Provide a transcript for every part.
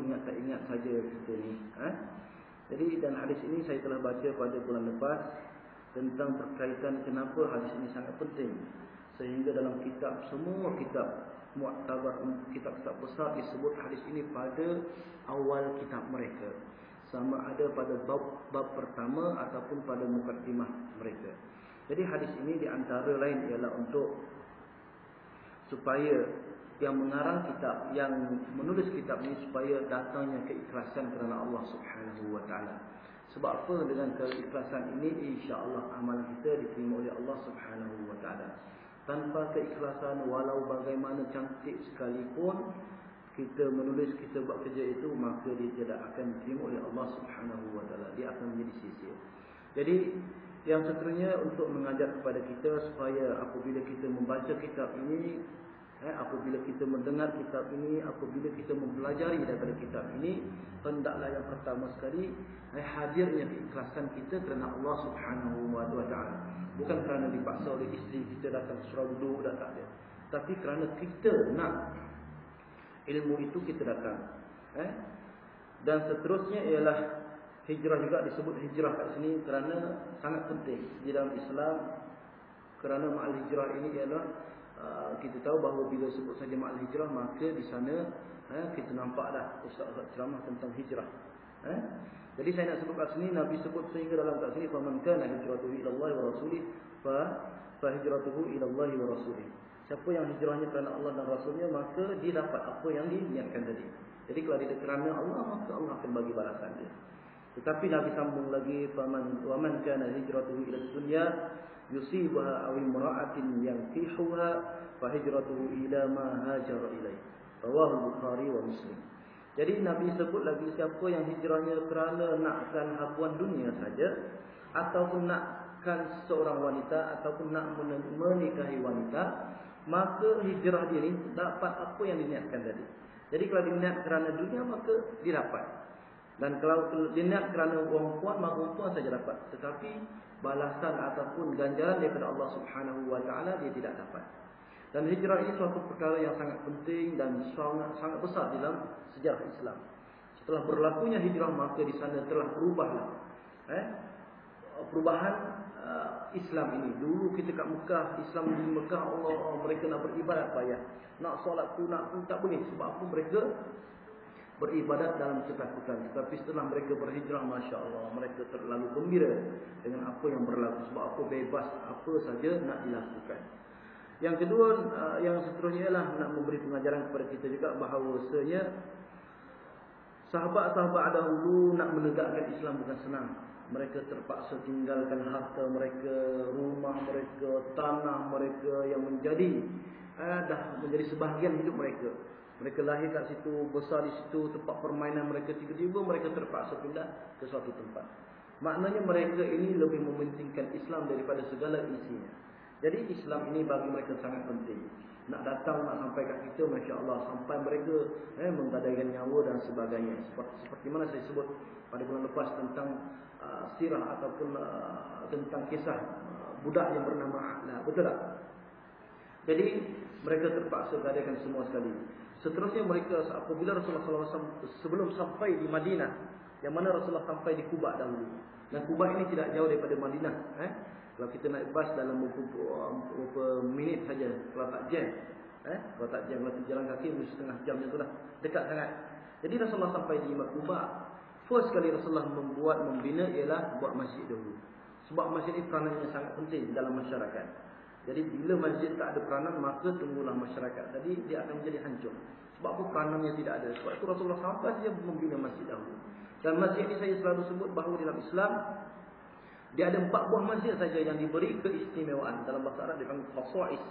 ingat tak ingat saja kita ni. Jadi dan hadis ini saya telah baca pada bulan lepas tentang berkaitan kenapa hadis ini sangat penting. Sehingga dalam kitab, semua kitab mu'tabar, kitab-kitab besar disebut hadis ini pada awal kitab mereka. Sama ada pada bab pertama ataupun pada mukaddimah mereka. Jadi hadis ini di antara lain ialah untuk supaya yang mengarang kitab, yang menulis kitab ini supaya datangnya keikhlasan kerana Allah Subhanahu wa taala. Sebab apa? Dengan keikhlasan ini insya-Allah amalan kita diterima oleh Allah Subhanahu wa taala. Tanpa keikhlasan walau bagaimana cantik sekalipun kita menulis, kita buat kerja itu, maka dia tidak akan diterima oleh Allah Subhanahu wa taala. Dia akan menjadi sia-sia. Jadi yang seterusnya untuk mengajar kepada kita supaya apabila kita membaca kitab ini, apabila kita mendengar kitab ini, apabila kita mempelajari daripada kitab ini, hendaklah yang pertama sekali hadirnya keikhlasan kita kerana Allah Subhanahu wa taala. Bukan kerana dipaksa oleh isteri kita datang surau duduk, tak ada. Tapi kerana kita nak ilmu itu, kita datang. Dan seterusnya ialah hijrah juga. Disebut hijrah kat sini kerana sangat penting di dalam Islam. Kerana ma'al hijrah ini ialah kita tahu bahawa bila sebut saja ma'al hijrah, maka di sana kita nampaklah ustaz-ustaz ceramah tentang hijrah. Jadi saya nak sebut kat sini, Nabi sebut sehingga dalam kat sini, faman kana hijratuhu ila Allah wa rasulih fa hijratuhu ila Allah wa rasulih. Siapa yang hijrahnya kerana Allah dan Rasulnya, maka dia dapat apa yang diniatkan tadi. Jadi kalau dia kerana Allah, maka Allah akan bagi balasan dia. Tetapi Nabi sambung lagi, wa man kana hijratuhu ila dunya yusibaha aw imra'atin yankihuha fa hijratuhu ila ma hajara ilaih. Rawahu Bukhari wa Muslim. Jadi Nabi sebut lagi, siapa yang hijrahnya kerana nakkan hapuan dunia saja, ataupun nakkan seorang wanita, ataupun nak menikahi wanita, maka hijrah dia ni dapat apa yang diniatkan tadi. Jadi kalau diniat kerana dunia, maka dia dapat. Dan kalau diniat kerana perempuan, maka perempuan saja dapat. Tetapi balasan ataupun ganjaran daripada Allah Subhanahu wa taala dia tidak dapat. Dan hijrah ini suatu perkara yang sangat penting dan sangat besar dalam sejarah Islam. Setelah berlakunya hijrah, maka di sana telah berubahlah perubahan Islam ini. Dulu kita kat Mekah, Islam di Mekah, Allah, mereka nak beribadat payah. Nak solat tu, nak pun tak boleh. Sebab apa? Mereka beribadat dalam ketakutan. Tetapi setelah mereka berhijrah, Masya Allah, mereka terlalu gembira dengan apa yang berlaku. Sebab apa? Bebas apa saja nak dilakukan. Yang kedua, yang seterusnya ialah nak memberi pengajaran kepada kita juga bahawasanya sahabat-sahabat dahulu nak menegakkan Islam bukan senang. Mereka terpaksa tinggalkan harta mereka, rumah mereka, tanah mereka yang dah menjadi sebahagian hidup mereka. Mereka lahir kat situ, besar di situ, tempat permainan mereka, tiba-tiba mereka terpaksa pindah ke suatu tempat. Maknanya mereka ini lebih mementingkan Islam daripada segala isinya. Jadi Islam ini bagi mereka sangat penting. Nak datang, nak sampai kat kita, Masya Allah, sampai mereka menggadaikan nyawa dan sebagainya. Seperti mana saya sebut pada bulan lepas tentang sirah ataupun tentang kisah budak yang bernama A'la. Betul tak? Jadi mereka terpaksa gadaikan semua sekali. Seterusnya mereka apabila Rasulullah SAW sebelum sampai di Madinah, yang mana Rasulullah sampai di Quba dahulu. Dan Quba ini tidak jauh daripada Madinah. Kalau kita naik bas dalam beberapa minit saja, kalau tak jam. Kalau tak jam, kalau jalan kaki mesti setengah jam macam itulah. Dekat sangat. Jadi Rasulullah sampai di Quba. First kali Rasulullah membina ialah buat masjid dahulu. Sebab masjid ini peranannya sangat penting dalam masyarakat. Jadi bila masjid tak ada peranan, maka tunggulah masyarakat. Jadi dia akan menjadi hancur. Sebab apa? Peranannya tidak ada. Sebab itu Rasulullah sampai saja membina masjid dahulu. Dan masjid ini saya selalu sebut bahawa dalam Islam dia ada 4 buah masjid saja yang diberi keistimewaan. Dalam bahasa Arab dipanggil khasa'is.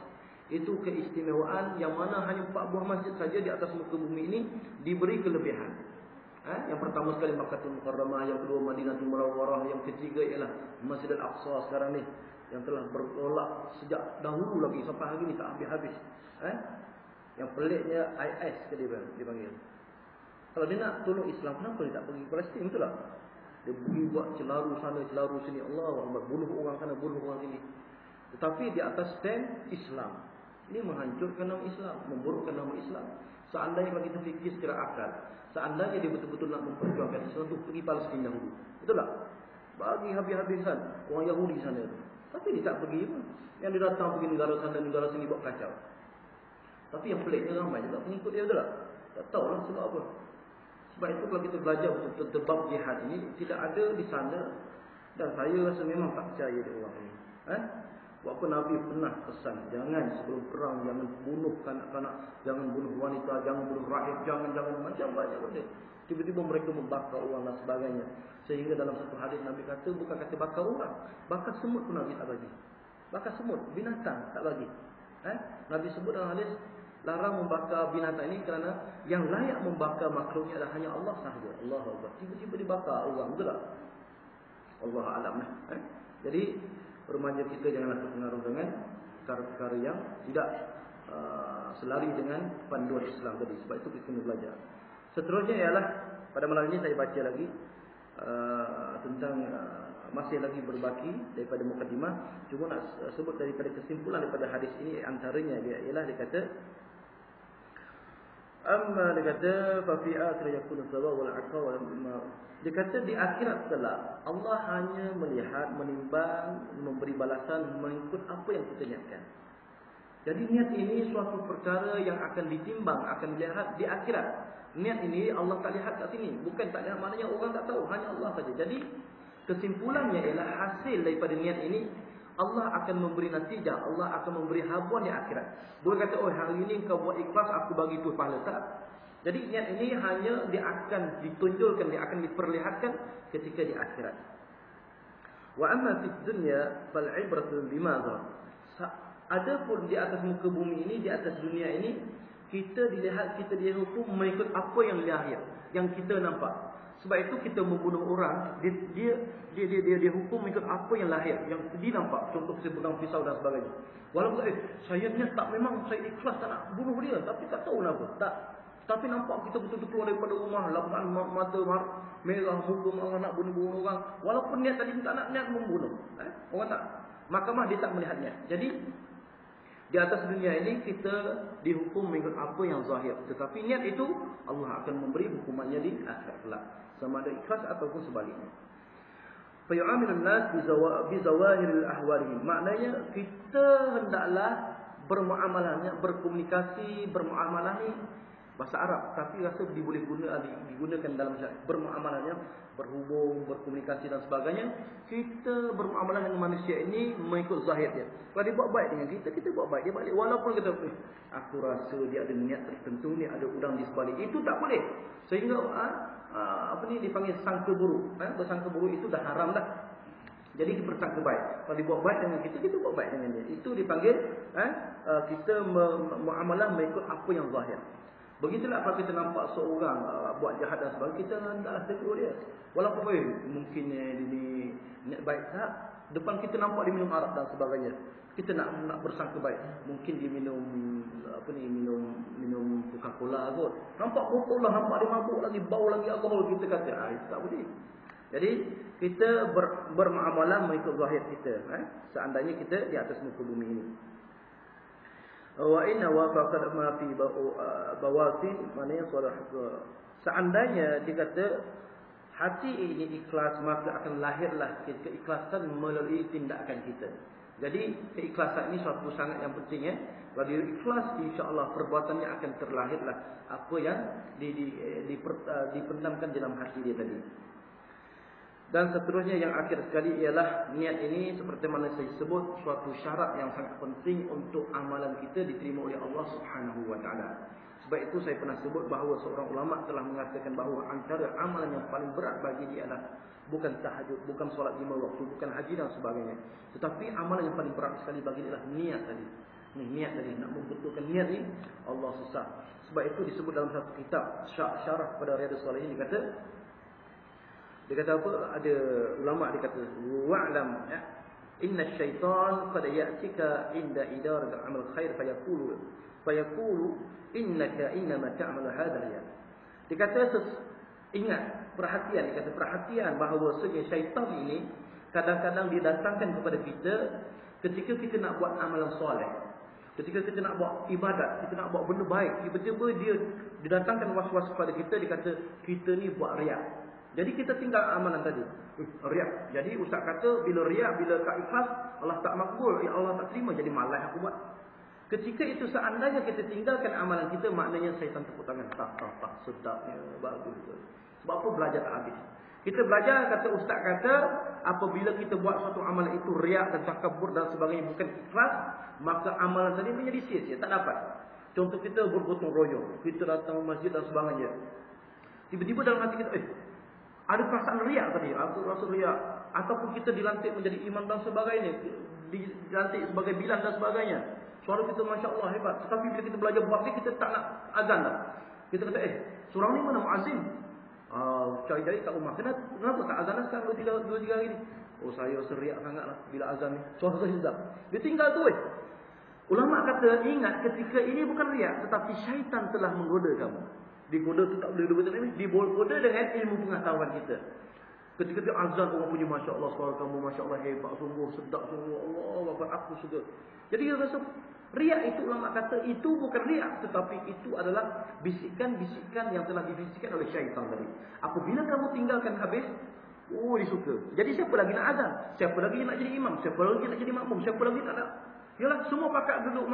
Itu keistimewaan yang mana hanya 4 buah masjid saja di atas muka bumi ini diberi kelebihan. Yang pertama sekali Makkahul Mukarramah, yang kedua Madinatul Munawwarah, yang ketiga ialah Masjid Al-Aqsa sekarang ni yang telah bertolak sejak dahulu lagi sampai hari ni tak habis-habis. Yang peliknya IS ke dia dipanggil. Kalau dia nak tolong Islam, kenapa dia tak pergi ke Palestin? Betul tak? Dia pergi buat celaru sana, celaru sini. Allah Akbar, bunuh orang sana, bunuh orang sini. Tetapi di atas stand Islam. Ini menghancurkan nama Islam, memburukkan nama Islam. Seandainya kalau kita fikir secara akal, seandainya dia betul-betul nak memperjuangkan Islam untuk pergi Palestin dahulu, betul tak? Bagi habis-habisan orang Yahudi sana tu. Tapi dia tak pergi pun. Yang dia datang pergi negara sana, negara sini buat kacau. Tapi yang peliknya ramai juga pengikut dia, betul tak? Tak tahulah sebab apa. Sebab itu kalau kita belajar betul-betul tentang jihad ini, tidak ada di sana. Dan saya rasa memang tak percaya dia orang ini. Walaupun Nabi pernah pesan, jangan sebelum perang, jangan bunuh kanak-kanak, jangan bunuh wanita, jangan bunuh rakyat, jangan macam banyak benda. Tiba-tiba mereka membakar orang dan sebagainya. Sehingga dalam satu hadis Nabi kata, bukan kata bakar orang, bakar semut pun Nabi tak bagi. Bakar semut, binatang tak bagi. Nabi sebut dalam hadis, larang membakar binatang ini kerana yang layak membakar makhluknya adalah hanya Allah sahaja. Allahu Akbar. Tiba-tiba dibakar orang, betul tak? Allah alam. Jadi remaja kita janganlah terpengaruh dengan perkara-perkara yang tidak selari dengan panduan Islam tadi. Sebab itu kita kena belajar. Seterusnya ialah pada malam ini saya baca lagi tentang masih lagi berbaki daripada mukadimah. Cuma nak sebut daripada kesimpulan daripada hadis ini, antaranya ialah dia kata, dia kata fa fi akhir yakunu sawa wal aqwa. Dia kata di akhirat kelak Allah hanya melihat, menimbang, memberi balasan mengikut apa yang kita niatkan. Jadi niat ini suatu perkara yang akan ditimbang, akan dilihat di akhirat. Niat ini Allah tak lihat kat sini. Bukan tak lihat, maknanya orang tak tahu, hanya Allah saja. Jadi kesimpulannya ialah hasil daripada niat ini Allah akan memberi natijah, Allah akan memberi habuan di akhirat. Bukan kata, oh hari ini kau buat ikhlas, aku bagi tu pahala. Tak. Jadi niat ini hanya dia akan ditunjukkan, dia akan diperlihatkan ketika di akhirat. Wa amma fid dunya fal ibratu bima dhar. Adapun di atas muka bumi ini, di atas dunia ini, kita dilihat, kita dihukum mengikut apa yang lahir, yang kita nampak. Sebab itu kita membunuh orang, dia hukum mengikut apa yang lahir, yang dia nampak. Contoh kita pegang pisau dan sebagainya. Walaupun saya niat tak, memang saya ikhlas tak nak bunuh dia, tapi tak tahu kenapa. Tak. Tapi nampak kita betul-betul keluar daripada rumah, lapangan mata merah, muka marah nak bunuh orang. Walaupun niat tadi tak nak niat membunuh. Orang tak. Mahkamah dia tak melihat niat. Jadi di atas dunia ini kita dihukum mengikut apa yang zahir. Tetapi niat itu Allah akan memberi hukumannya di akhirat kelak. Sama ada ikhlas ataupun sebaliknya. Fa yu'amilun nas bi zawahiril ahwalihim. Maknanya kita hendaklah bermuamalahnya, berkomunikasi, bermuamalah ni bahasa Arab, tapi rasa digunakan dalam bermuamalahnya, berhubung, berkomunikasi dan sebagainya. Kita bermuamalah dengan manusia ini mengikut zahir dia. Kalau dia buat baik dengan kita, kita buat baik dia balik. Walaupun kita aku rasa dia ada niat tertentu ni, ada udang di sebalik, itu tak boleh. Sehingga dipanggil sangka buruk. Bersangka buruk itu dah haram dah. Jadi bersangka baik. Kalau dia buat baik dengan kita, kita buat baik dengan dia. Itu dipanggil kita muamalah mengikut apa yang zahir. Begitulah kalau kita nampak seorang buat jahat dan sebagainya, kita hendaklah tegur dia. Walaupun mungkin dia niat baik tak, depan kita nampak dia minum arak dan sebagainya, kita nak bersangka baik. Mungkin dia minum minum Coca-Cola kot. Nampak Coca-Cola, nampak dia mabuk lagi, bau lagi alkohol, kita kata itu tak boleh. Jadi kita bermuamalah mengikut zahir kita, seandainya kita di atas muka bumi ini. Wa inna wafaqat ma fi bawatin, maknanya seandainya dikata hati ini ikhlas, maka akan lahirlah keikhlasan melalui tindakan kita. Jadi keikhlasan ini suatu sangat yang penting. Kalau dia ikhlas, insya-Allah perbuatannya akan terlahirlah apa yang dipendamkan dalam hati dia tadi. Dan seterusnya yang akhir sekali ialah niat ini seperti mana saya sebut, suatu syarat yang sangat penting untuk amalan kita diterima oleh Allah Subhanahu wa taala. Sebab itu saya pernah sebut bahawa seorang ulama telah mengatakan bahawa antara amalan yang paling berat bagi dia adalah bukan tahajud, bukan solat 5 waktu, bukan haji dan sebagainya. Tetapi amalan yang paling berat sekali bagi dia adalah niat tadi. Niat tadi, nak membetulkan niat ni Allah susah. Sebab itu disebut dalam satu kitab syarah pada Riyadhus Shalihin, dia kata apa? Ada ulama dia kata, wa'lam inna syaitan qad ya'tika inda idaratil amal khair fayaqulu innaka innama ta'malu hadha ya. Dia kata ingat, perhatian, dia kata perhatian bahawa syaitan ini kadang-kadang dia datangkan kepada kita ketika kita nak buat amalan soleh. Ketika kita nak buat ibadat, kita nak buat benda baik, tiba-tiba dia didatangkan was-was kepada kita, dia kata kita ni buat riak. Jadi kita tinggal amalan tadi. Riak. Jadi ustaz kata bila riak, bila tak ikhlas, Allah tak makbul, ya Allah tak terima, jadi malas aku buat. Ketika itu seandainya kita tinggalkan amalan kita, maknanya syaitan tepuk tangan. Tak, sedapnya, bagus. Sebab apa belajar tak habis? Kita belajar, kata ustaz kata, apabila kita buat suatu amalan itu riak dan takabur dan sebagainya, bukan ikhlas, maka amalan tadi menjadi sia-sia, tak dapat. Contoh kita bergotong royong, kita datang masjid dan sebagainya. Tiba-tiba dalam hati kita, ada perasaan riak tadi, aku rasa riak. Ataupun kita dilantik menjadi imam dan sebagainya, dilantik sebagai bilal dan sebagainya. Suara kita Masya Allah hebat. Tetapi bila kita belajar buat ni, kita tak nak azan dah. Kita kata, surau ni mana muazzin? Cari-cari kat rumah. Kenapa tak azan sekarang 2-3 hari ni? Oh, saya seriak sangat lah bila azan ni. Suara saya sedap. Dia tinggal tu Ulama kata, ingat ketika ini bukan riak, tetapi syaitan telah menggoda kamu. Digoda tu tak boleh digoda ni. Digoda dengan ilmu pengetahuan kita. Ketika dia azan, orang punya Masya Allah, suara kamu Masya Allah hebat sungguh, sedap sungguh, Allah Akbar, aku suka. Jadi dia rasa riak itu, ulama kata itu bukan riak, tetapi itu adalah bisikan-bisikan yang telah dibisikkan oleh syaitan tadi. Apabila kamu tinggalkan habis, dia suka. Jadi siapa lagi nak azan? Siapa lagi nak jadi imam? Siapa lagi nak jadi makmum? Siapa lagi tak nak? Yalah, semua pakat duduk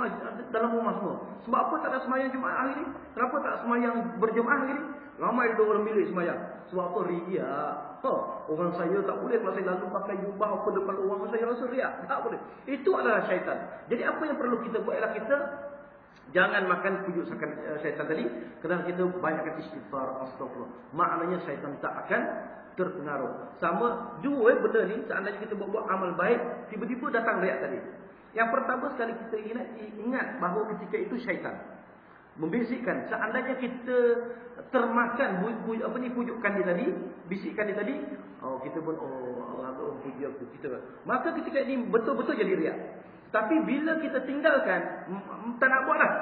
dalam rumah semua. Sebab apa tak ada semayang Jumaat hari ni? Kenapa tak semayang berjemaah hari ni? Ramai duduk dalam bilik semayang. Sebab apa? Riak. Orang saya tak boleh kalau saya lalu pakai jubah apa depan orang, saya rasa riak. Tak boleh. Itu adalah syaitan. Jadi apa yang perlu kita buat ialah kita jangan makan pujukan syaitan tadi. Kerana kita banyakkan istighfar, astagfirullah. Maknanya syaitan tak akan terpengaruh. Sama dua benda ni, seandainya kita buat amal baik, tiba-tiba datang riak tadi. Yang pertama sekali kita ingat bahawa ketika itu syaitan membisikkan. Seandainya kita termakan pujukan dia tadi, bisikan dia tadi, kita pun Allah puji aku kita. Maka ketika ini betul-betul jadi riak. Tapi bila kita tinggalkan, tak nak buat dah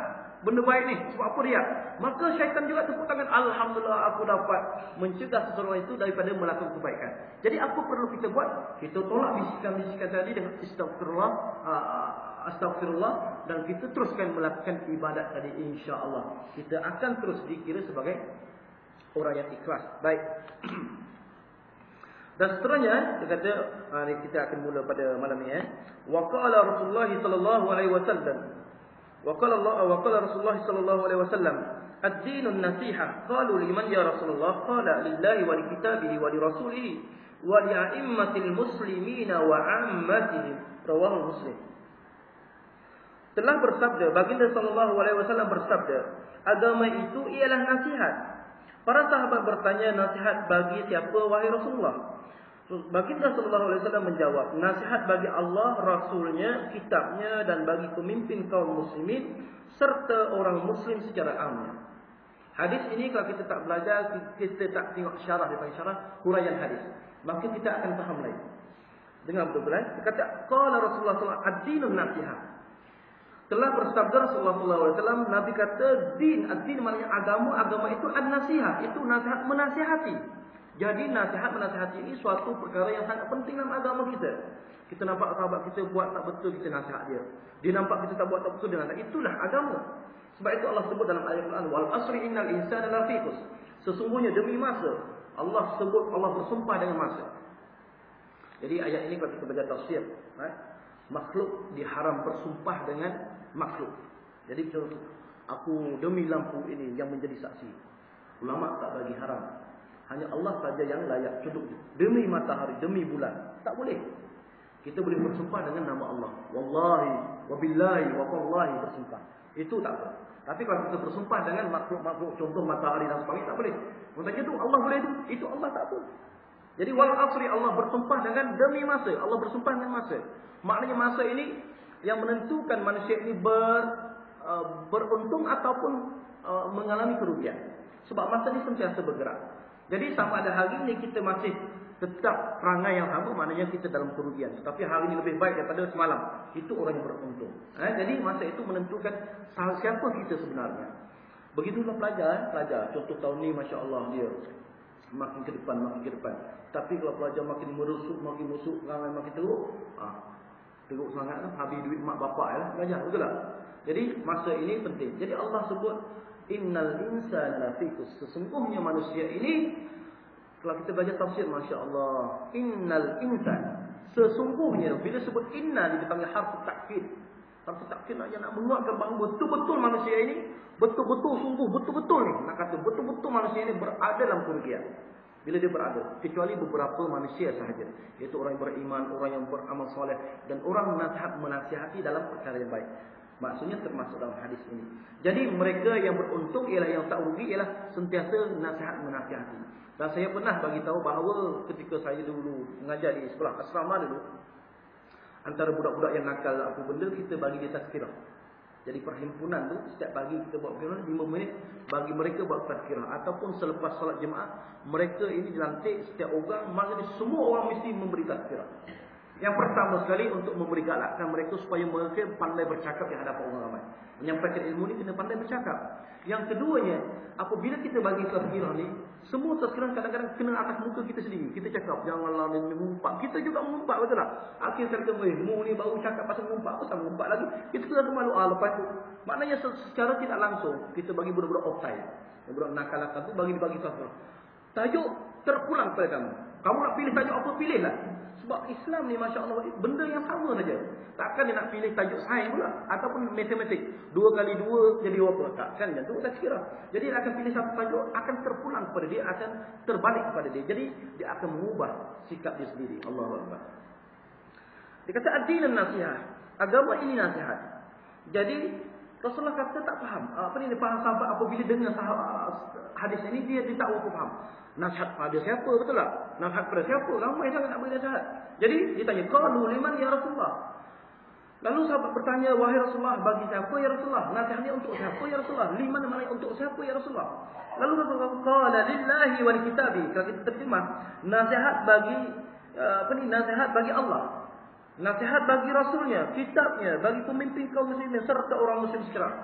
benda baik ni, sebab apa riak? Maka syaitan juga tepuk tangan, alhamdulillah aku dapat mencegah seseorang itu daripada melakukan kebaikan. Jadi apa perlu kita buat? Kita tolak bisikan-bisikan tadi dengan astagfirullah dan kita teruskan melakukan ibadat tadi, insya-Allah. Kita akan terus dikira sebagai orang yang ikhlas. Baik. Dan seterusnya dia kata, kita akan mula pada malam ni Wa qala Rasulullah sallallahu alaihi wasallam. Wa qala Rasulullah sallallahu alaihi wasallam, ad-dinun nasihah. Qalu liman ya Rasulullah? Qala lillahi wa li kitabihi wa li rasulihi wa li a'immatil muslimina wa 'ammatihim. Rawahu Muslim. Telah bersabda, baginda sallallahu alaihi wasallam bersabda, agama itu ialah nasihat. Para sahabat bertanya, nasihat bagi siapa wahai Rasulullah? Baginda sallallahu alaihi wasallam menjawab, nasihat bagi Allah, Rasulnya, kitabnya dan bagi pemimpin kaum muslimin serta orang muslim secara amnya. Hadis ini kalau kita tak belajar, kita tak tengok syarah daripada syarah huraian hadis, maka kita akan faham lain. Dengar betul-betul. Dia kata qala Rasulullah sallallahu alaihi wasallam ad-dinun nasihat. Telah bersabda Rasulullah sallallahu alaihi wasallam, Nabi kata din, ad-din maknanya agama itu an-nasihat, itu nasihat menasihati. Jadi nasihat menasihati ini suatu perkara yang sangat penting dalam agama kita. Kita nampak sahabat kita buat tak betul, kita nasihat dia. Dia nampak kita tak buat tak betul, dia nasihat. Itulah agama. Sebab itu Allah sebut dalam ayat Al-Quran, wal asri innal insana lafi khusr. Sesungguhnya demi masa, Allah sebut, Allah bersumpah dengan masa. Jadi ayat ini kalau kita baca tafsir, makhluk diharam bersumpah dengan makhluk. Jadi contoh, aku demi lampu ini yang menjadi saksi. Ulama tak bagi haram. Hanya Allah saja yang layak. Contoh, demi matahari, demi bulan, tak boleh. Kita boleh bersumpah dengan nama Allah. Wallahi, wabillahi, wallahi bersumpah. Itu tak apa. Tapi kalau kita bersumpah dengan makhluk-makhluk, contoh matahari dan sebagainya, tak boleh. Maksudnya itu Allah boleh itu Allah tak apa. Jadi wal asri, Allah bersumpah dengan demi masa. Allah bersumpah dengan masa. Maknanya masa ini yang menentukan manusia ini beruntung ataupun mengalami kerugian. Sebab masa ini sentiasa bergerak. Jadi sama ada hari ini kita masih tetap perangai yang sama, maknanya kita dalam kerugian. Tetapi hari ini lebih baik daripada semalam, itu orang yang beruntung. Jadi masa itu menentukan siapa kita sebenarnya. Begitulah pelajar. Contoh tahun ni Masya Allah dia makin ke depan. Tapi kalau pelajar makin merusuk, makin musuk, perangai makin teruk, teruk sangat lah. Habis duit mak bapak lah, belajar, betul tak? Jadi masa ini penting. Jadi Allah sebut innal insana lafi khusr. Sesungguhnya manusia ini, kalau kita baca tafsir, Masya Allah, innal insan, sesungguhnya, bila sebut inna, dia dipanggil harfu ta'kid. Harfu ta'kid nak menguatkan bahawa betul-betul manusia ini, betul-betul sungguh, betul-betul ni, nak kata betul-betul manusia ini berada dalam kerugian. Bila dia berada, kecuali beberapa manusia sahaja, iaitu orang yang beriman, orang yang beramal soleh, dan orang menasihati dalam perkara yang baik. Maksudnya termasuk dalam hadis ini. Jadi mereka yang beruntung ialah, yang tak rugi ialah sentiasa nasihat menasihati. Dan saya pernah bagi tahu bahawa ketika saya dulu mengajar di sekolah asrama dulu, antara budak-budak yang nakal apa benda, kita bagi dia tazkirah. Jadi perhimpunan tu setiap pagi kita buat perhimpunan 5 minit bagi mereka buat tazkirah, ataupun selepas solat jemaah mereka ini dilantik setiap orang, maka semua orang mesti memberi tazkirah. Yang pertama sekali untuk memberi galakkan mereka supaya mereka pandai bercakap di hadapan orang ramai. Menyampaikan ilmu ni kena pandai bercakap. Yang keduanya, apabila kita bagi tazkirah ni, semua tazkirah kadang-kadang kena atas muka kita sendiri. Kita cakap janganlah mengumpat. Kita juga mengumpat, betul tak? Akhir sekali mu ni baru cakap pasal mengumpat, pasal mengumpat lagi. Kita rasa malu lepas tu. Maknanya secara tidak langsung kita bagi budak-budak offside. Budak nakal-nakal tu bagi tazkirah. Tajuk terpulang kepada kamu. Kamu nak pilih tajuk apa, pilihlah. Sebab Islam ni Masya Allah benda yang sama saja. Takkan dia nak pilih tajuk sains pula, ataupun matematik. 2 kali 2 jadi berapa? Takkan macam tu, tak kira. Jadi dia akan pilih satu tajuk, akan terpulang kepada dia, akan terbalik kepada dia. Jadi dia akan mengubah sikap dia sendiri. Allahu Akbar. Dia kata ad-din nasihat. Agama ini nasihat. Jadi Rasulullah kata tak faham. Apa ni, dia faham sahabat apabila dengar hadis ini, dia tak faham. Nasihat pada siapa, betul tak? Nasihat pada siapa? Ramai sangat nak beri nasihat. Jadi dia tanya, qalu liman ya Rasulullah? Lalu sahabat bertanya, wahai Rasulullah, bagi siapa ya Rasulullah? Nasihat ni untuk siapa ya Rasulullah? Liman mana untuk siapa ya Rasulullah? Lalu Rasulullah qala lillahi wal kitabi. Kalau kita terjemah, nasihat bagi nasihat bagi Allah. Nasihat bagi Rasulnya, kitabnya, bagi pemimpin kaum muslimin serta orang muslim sekalian.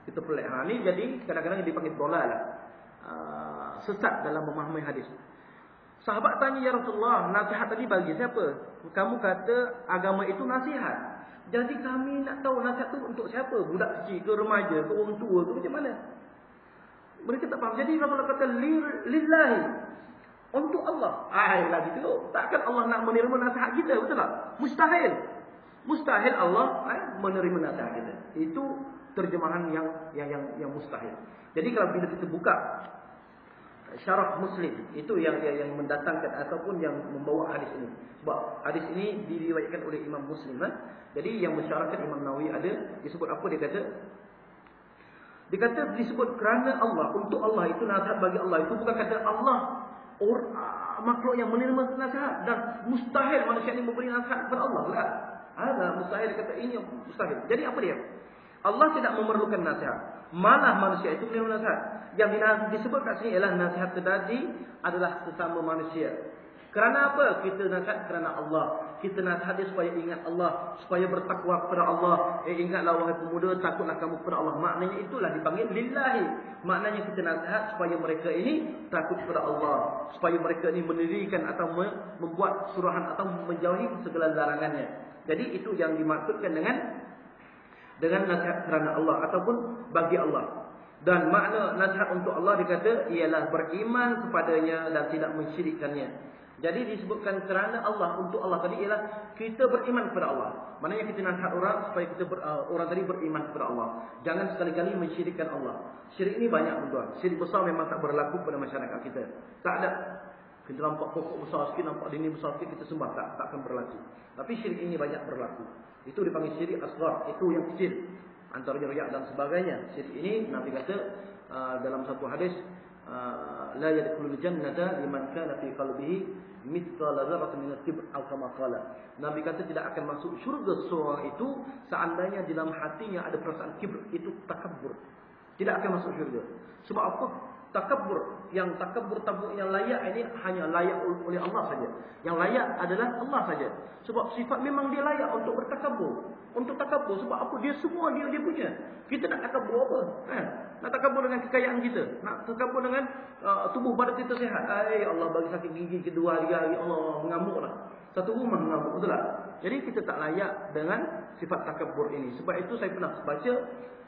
Kita pelik. Ni jadi kadang-kadang dipanggil dolalah. Sesat dalam memahami hadis. Sahabat tanya, ya Rasulullah, nasihat tadi bagi siapa? Kamu kata agama itu nasihat. Jadi kami nak tahu nasihat tu untuk siapa? Budak kecil ke, remaja ke, orang tua ke, macam mana? Mereka tak faham. Jadi Rasulullah kata lillahi, untuk Allah. Lagi tu, takkan Allah nak menerima nasihat kita, betul tak? Mustahil. Mustahil Allah menerima nasihat kita. Itu terjemahan yang mustahil. Jadi kalau bila kita buka syarah Muslim, itu yang mendatangkan ataupun yang membawa hadis ini. Sebab hadis ini diriwayatkan oleh Imam Muslim. Jadi yang mensyarahkan Imam Nawawi ada, disebut apa dia kata? Dia kata disebut kerana Allah, untuk Allah, itu nasihat bagi Allah. Itu bukan kata Allah makhluk yang menerima nasihat, dan mustahil manusia ini memberi nasihat kepada Allah. Ada mustahil, dia kata ini mustahil. Jadi apa dia? Allah tidak memerlukan nasihat, malah manusia itu menerima nasihat. Yang disebut kat sini ialah nasihat tadi adalah sesama manusia. Kerana apa? Kita nasihat kerana Allah. Kita nasihat dia supaya ingat Allah, supaya bertakwa kepada Allah. Ingatlah wahai pemuda, takutlah kamu kepada Allah. Maknanya itulah dipanggil lillahi. Maknanya kita nasihat supaya mereka ini takut kepada Allah, supaya mereka ini mendirikan atau membuat suruhan atau menjauhi segala larangannya. Jadi itu yang dimaksudkan dengan nasihat kerana Allah ataupun bagi Allah. Dan makna nasihat untuk Allah dikata ialah beriman kepadanya dan tidak mensyirikkannya. Jadi disebutkan kerana Allah, untuk Allah tadi ialah kita beriman kepada Allah. Maknanya kita nasihat orang supaya kita orang tadi beriman kepada Allah. Jangan sekali-kali mensyirikkan Allah. Syirik ini banyak tuan. Syirik besar memang tak berlaku pada masyarakat kita. Tak ada. Kita nampak pokok besar sikit, nampak dinding besar sikit, kita sembah, tak akan berlaku. Tapi syirik ini banyak berlaku. Itu dipanggil syirik asghar, itu yang kecil. Antaranya riya dan sebagainya. Syirik ini Nabi kata dalam satu hadis, la yadkhulul jannata liman kana fi qalbihi mithqala dzarratin min al-kibr atau kama qala. Nabi kata tidak akan masuk syurga seorang itu seandainya di dalam hatinya ada perasaan kibr, itu takabbur. Tidak akan masuk syurga. Sebab apa? Takabur, yang takabur tabuk yang layak ini hanya layak oleh Allah saja. Yang layak adalah Allah saja. Sebab sifat memang dia layak untuk bertakabur. Untuk takabur sebab apa? Dia semua dia punya. Kita nak takabur apa? Nak takabur dengan kekayaan kita, nak takabur dengan tubuh badan kita sihat. Allah bagi sakit gigi kedua hari Allah mengamuklah. Satu rumah mengamuk, betul tak? Jadi kita tak layak dengan sifat takabur ini. Sebab itu saya pernah baca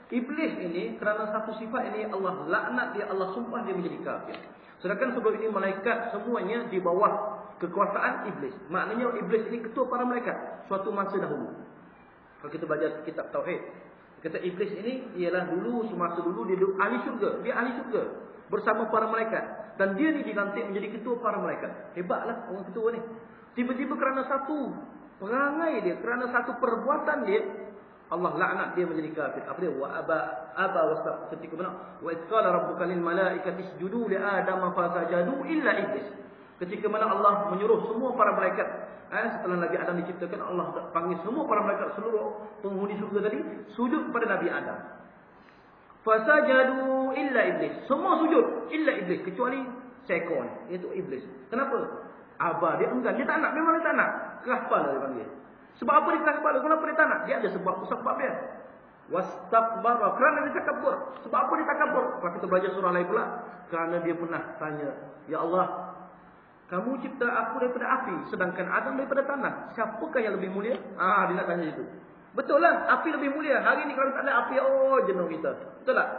Iblis ini kerana satu sifat ini Allah laknat dia, Allah sumpah dia menjadi kafir. Sedangkan sebelum ini malaikat semuanya di bawah kekuasaan iblis. Maknanya iblis ini ketua para malaikat suatu masa dahulu. Kalau kita baca kitab tauhid, kata iblis ini ialah dulu semasa dulu dia ahli syurga, dia ahli syurga bersama para malaikat dan dia ni dilantik menjadi ketua para malaikat. Hebatlah orang ketua ni. Tiba-tiba kerana satu perangai dia, kerana satu perbuatan dia, Allah laknat dia menjadi kafir. Apa dia? Wa aba wasab. Ketika mana? Wa qala rabbuka lil malaikati isjudu li adama fasajadu illa iblis. Ketika mana Allah menyuruh semua para malaikat, setelah Nabi Adam diciptakan, Allah panggil semua para malaikat seluruh penghuni surga tadi sujud kepada Nabi Adam. Fasajadu illa iblis. Semua sujud illa iblis kecuali seekor ni, iaitu iblis. Kenapa? Aba dia enggan, dia tak nak, memang dia tak nak. Keras kepala dia panggil. Sebab apa dia keras kepala? Kenapa dia tak nak? Dia ada sebab dia. Wastakbara, kerana dia takabur. Sebab apa dia takabur? Kalau kita belajar surah lain pula, kerana dia pernah tanya, Ya Allah, kamu cipta aku daripada api, sedangkan Adam daripada tanah. Siapakah yang lebih mulia? Dia nak tanya itu. Betul lah, api lebih mulia. Hari ni kalau tak ada api, jenuh kita. Betul tak?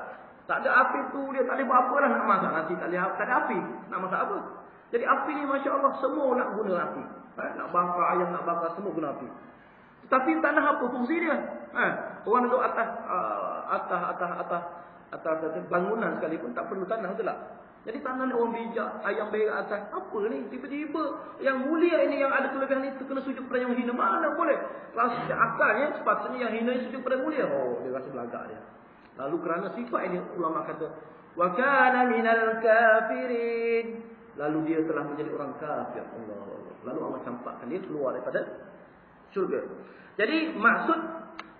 Tak ada api tu, dia tak boleh buat apa lah nak masak. Nanti tak ada api, nak masak apa? Jadi api ni Masya Allah semua nak guna api. Nak bakar ayam, nak bakar semua guna api. Tapi tanah apa fungsi dia? Orang duduk atas bangunan sekalipun tak perlu tanah, betul tak? Jadi tanah ni orang bijak, ayam berak atas. Apa ni? Tiba-tiba yang mulia ini, yang ada kelebihan itu kena sujud pada yang hina. Mana boleh? Rasa akalnya sepatutnya yang hina ini sujud pada mulia. Dia rasa belagak dia. Lalu kerana sifat ini ulama kata, wa kana minal kafirin. Lalu dia telah menjadi orang kafir. Allah. Lalu Allah campakkan dia keluar daripada syurga. Jadi maksud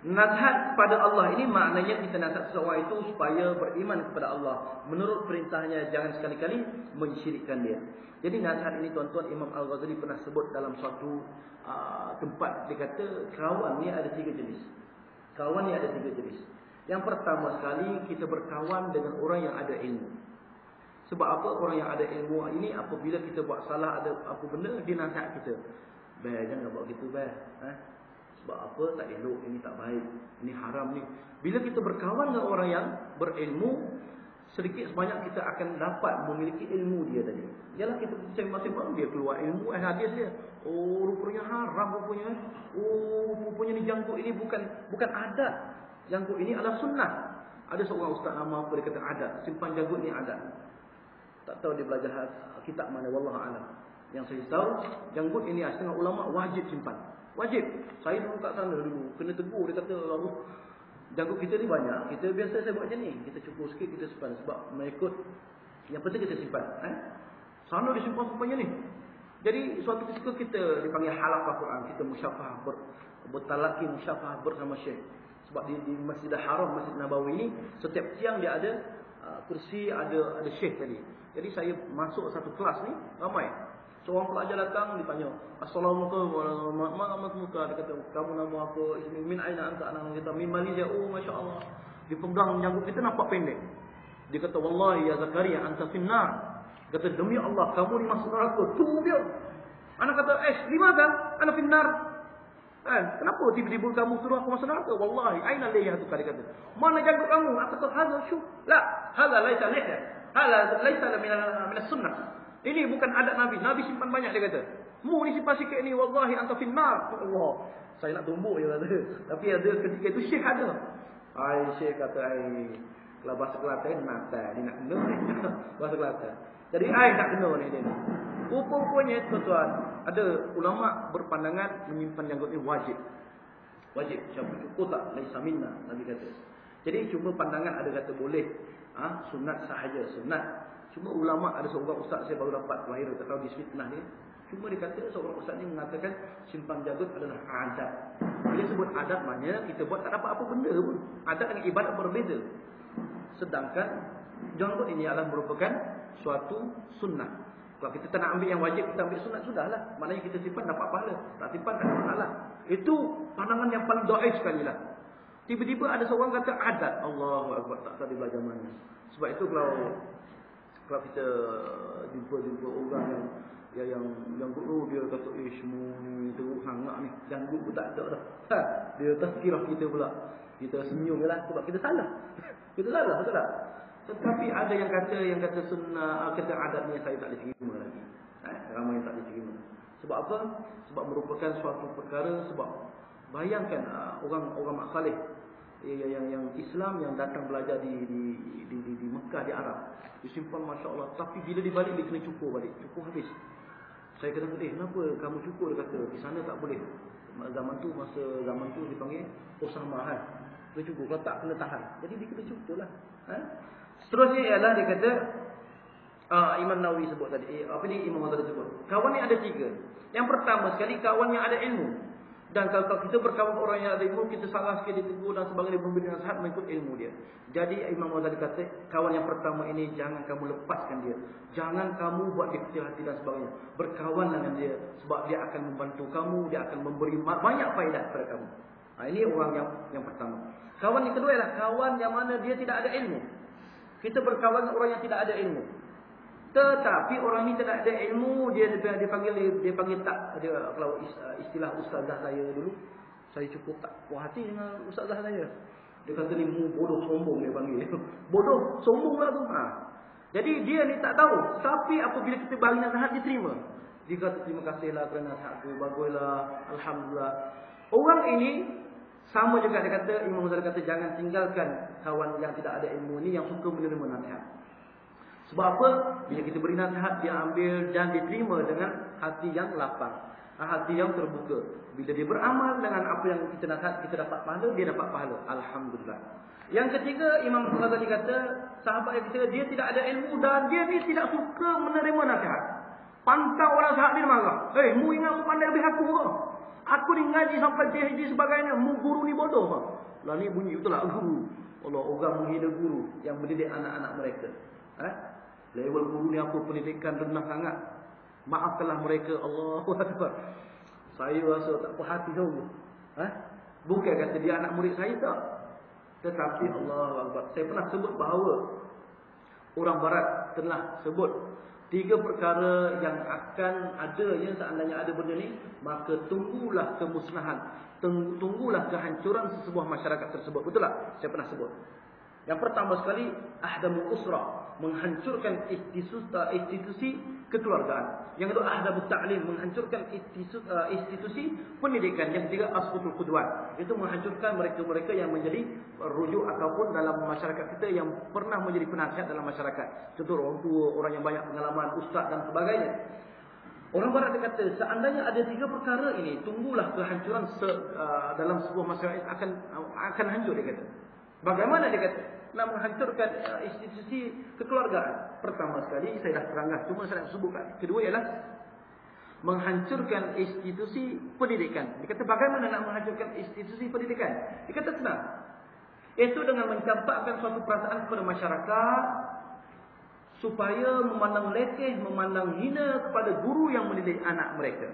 nasihat kepada Allah ini maknanya kita nasihat seseorang itu supaya beriman kepada Allah. Menurut perintahnya jangan sekali-kali mensyirikkan dia. Jadi nasihat ini tuan-tuan, Imam Al-Ghazali pernah sebut dalam suatu tempat. Dia kata kawan ni ada 3 jenis. Kawan ni ada 3 jenis. Yang pertama sekali kita berkawan dengan orang yang ada ilmu. Sebab apa? Orang yang ada ilmu ini apabila kita buat salah ada apa benda, dia nasihat kita. Jangan buat gitu, Sebab apa? Tak elok, ini tak baik, ini haram ni. Bila kita berkawan dengan orang yang berilmu, sedikit sebanyak kita akan dapat memiliki ilmu dia tadi. Yalah kita masing-masing dia keluar ilmu hadis dia. Rupanya haram rupanya. Rupanya ni jangkuk ini bukan adat. Jangkuk ini adalah sunnah. Ada seorang ustaz nama apa dia kata adat, simpan jangkuk ni adat. Tak tahu dia belajar kitab mana, wallahu alam. Yang saya tahu janggut ini setengah ulama wajib simpan. Wajib. Saya dulu kat sana dulu kena tegur, dia kata janggut kita ni banyak. Kita biasa saya buat macam ni. Kita cukur sikit kita simpan sebab mengikut yang penting kita simpan. Sana dia simpan-simpannya ni. Jadi suatu ketika kita dipanggil halaqah Quran, kita musyafahah bertalaqi musyafahah bersama syekh. Sebab di Masjidil Haram, Masjid Nabawi ini setiap siang dia ada kursi, ada syekh tadi. Jadi saya masuk satu kelas ni ramai. Seorang pelajar datang ditanya, Assalamualaikum warahmatullahi wabarakatuh. Dia kata, kamu nama apa? Min aina anta? Anak kita min Malaysia. Masya-Allah. Dipegang janggut kita nampak pendek. Dia kata, wallahi ya Zakaria anta finnar. Kata, demi Allah kamu ni masuk neraka. Tu dia. Anak kata, limada? Ana finnar. Kenapa tiba-tiba kamu suruh aku masuk neraka? Wallahi aina liyatuka, dia kata. Mana janggut kamu? Aku kata, hadza syuf. La, hadza laisa lihya. Hadza laisa min as-sunnah. Ini bukan adat Nabi. Nabi simpan banyak, dia kata. Mu ni simpan sikit ni, wallahi anta finnar. Allah. Saya nak tumbuk dia kata. Tapi ada ketika itu syekh ada. Syekh kata, kalau bahasa Kelantan mata, dia nak kena ni. Bahasa Kelantan. Jadi nak kena ni dia ni. Rupanya tuan-tuan, ada ulama berpandangan menyimpan janggut ni wajib. Wajib. Siapa cukup tak? Laisa minna, Nabi kata. Jadi cuma pandangan ada kata boleh. Sunat sahaja, sunat. Cuma ulama ada seorang ustaz saya baru dapat lahir, tak tahu di fitnah ni. Cuma dia kata seorang ustaz ni mengatakan simpan janggut adalah adat. Bila sebut adat maknanya kita buat tak dapat apa benda pun. Adat dengan ibadat berbeza. Sedangkan Janggut ini adalah merupakan suatu sunnah. Kalau kita tak nak ambil yang wajib, kita ambil sunat, sudahlah. Maknanya kita simpan dapat pahala. Tak simpan tak ada masalah. Itu pandangan yang paling dhaif sekali lah. Tiba-tiba ada seorang kata adat. Allahu Akbar, tak tahu dia belajar mana. Sebab itu kalau kita jumpa orang yang guru dia kata semua ni teruk sangat ni. Janggut pun tak ada dah. Dia tazkirah kita pula. Kita senyum lah sebab kita salah. Kita salah, betul tak? Tetapi ada yang kata sunnah, kata adat ni saya tak diterima lagi. Ramai yang tak diterima. Sebab apa? Sebab merupakan suatu perkara. Sebab bayangkan orang mak saleh yang Islam yang datang belajar di Mekah, di Arab, disimpan masya-Allah, tapi bila dibalik dia kena cukur balik, cukur habis. Saya kata, kenapa kamu cukur? Dia kata di sana tak boleh. Masa zaman tu dipanggil Osama kan. Dia cukur, kalau tak kena tahan. Jadi dia kena cukurlah. Seterusnya ialah dia kata Imam Nawawi sebut tadi, Imam Ghazali sebut. Kawan ni ada 3. Yang pertama sekali kawan yang ada ilmu. Dan kalau kita berkawan orang yang ada ilmu, kita salah sikit ditegur dan sebagainya, memberi nasihat mengikut ilmu dia. Jadi Imam Ghazali kata, kawan yang pertama ini jangan kamu lepaskan dia. Jangan kamu buat dia kecil hati dan sebagainya. Berkawan dengan dia sebab dia akan membantu kamu, dia akan memberi banyak faedah kepada kamu. Ini orang yang pertama. Kawan yang kedua ialah kawan yang mana dia tidak ada ilmu. Kita berkawan dengan orang yang tidak ada ilmu. Tetapi orang ni tidak ada ilmu, dia panggil tak, dia kalau istilah ustazah saya dulu, saya cukup tak puas hati dengan ustazah saya. Dia kata ni bodoh sombong, dia panggil. Bodoh sombong lah tu. Jadi dia ni tak tahu, tapi apabila kita bagi nasihat dia terima. Dia kata terima kasihlah kerana nasihatku, baguslah, alhamdulillah. Orang ini sama juga dia kata, Imam Ghazali kata jangan tinggalkan kawan yang tidak ada ilmu ni, yang suka menerima nasihat. Sebab apa? Bila kita beri nasihat, dia ambil dan diterima dengan hati yang lapang, hati yang terbuka. Bila dia beramal dengan apa yang kita nasihat, kita dapat pahala, dia dapat pahala. Alhamdulillah. Yang ketiga, Imam Ghazali kata, sahabat yang ketiga, dia tidak ada ilmu dan dia ni tidak suka menerima nasihat. Pantau orang nasihat dia marah. Mu ingat mu pandai lebih aku ke? Aku ni ngaji sampai PhD sebagainya, mu guru ni bodoh ke? Lah ni bunyi betul lah guru. Allah, orang menghina guru yang mendidik anak-anak mereka. Level guru ni apa, pendidikan rendah sangat. Maafkanlah mereka. Allahu Akbar. Saya rasa tak puas hati sungguh. Bukan kata dia anak murid saya tak. Tetapi Allahu Akbar. Saya pernah sebut bahawa orang barat telah sebut 3 perkara yang akan adanya seandainya ada benda ni, maka tunggulah kemusnahan, tunggulah kehancuran sesebuah masyarakat tersebut. Betul tak? Saya pernah sebut. Yang pertama sekali, ahdamul usrah, menghancurkan institusi kekeluargaan. Yang kedua, ahdamut ta'lim, menghancurkan institusi pendidikan. Yang ketiga, asqutul qudwat, itu menghancurkan mereka-mereka yang menjadi rujuk ataupun dalam masyarakat kita yang pernah menjadi penasihat dalam masyarakat. Contoh orang tua, orang yang banyak pengalaman, ustaz dan sebagainya. Orang barat dia kata, seandainya ada 3 perkara ini, tunggulah kehancuran dalam sebuah masyarakat akan hancur, dia kata. Bagaimana dia kata? Nak menghancurkan institusi kekeluargaan. Pertama sekali saya dah terangkan, cuma saya nak sebutkan. Kedua ialah menghancurkan institusi pendidikan. Dia kata bagaimana nak menghancurkan institusi pendidikan? Dia kata senang. Itu dengan mencampakkan suatu perasaan kepada masyarakat supaya memandang lekeh, memandang hina kepada guru yang mendidik anak mereka.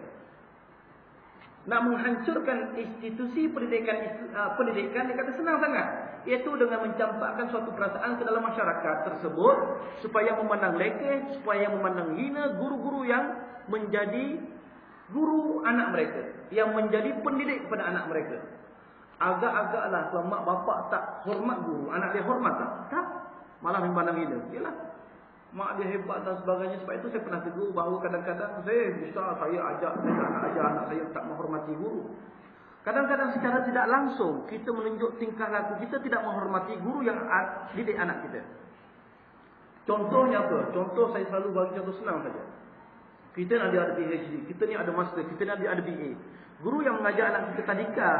Nak menghancurkan institusi pendidikan, dia kata senang sangat. Iaitu dengan mencampakkan suatu perasaan ke dalam masyarakat tersebut supaya memandang lekeh, supaya memandang hina guru-guru yang menjadi guru anak mereka, yang menjadi pendidik kepada anak mereka. Agak-agaklah kalau mak bapak tak hormat guru, anak dia hormat tak? Tak. Malah memandang hina. Yalah, mak dia hebat dan sebagainya. Sebab itu saya pernah tegur bahawa kadang-kadang saya tak nak ajar anak saya tak menghormati guru. Kadang-kadang secara tidak langsung kita menunjuk tingkah laku kita tidak menghormati guru yang didik anak kita. Contohnya apa? Contoh saya selalu bagi contoh senang saja. Kita ni ada PhD, kita ni ada master, kita ni ada BA. Guru yang mengajar anak kita tadika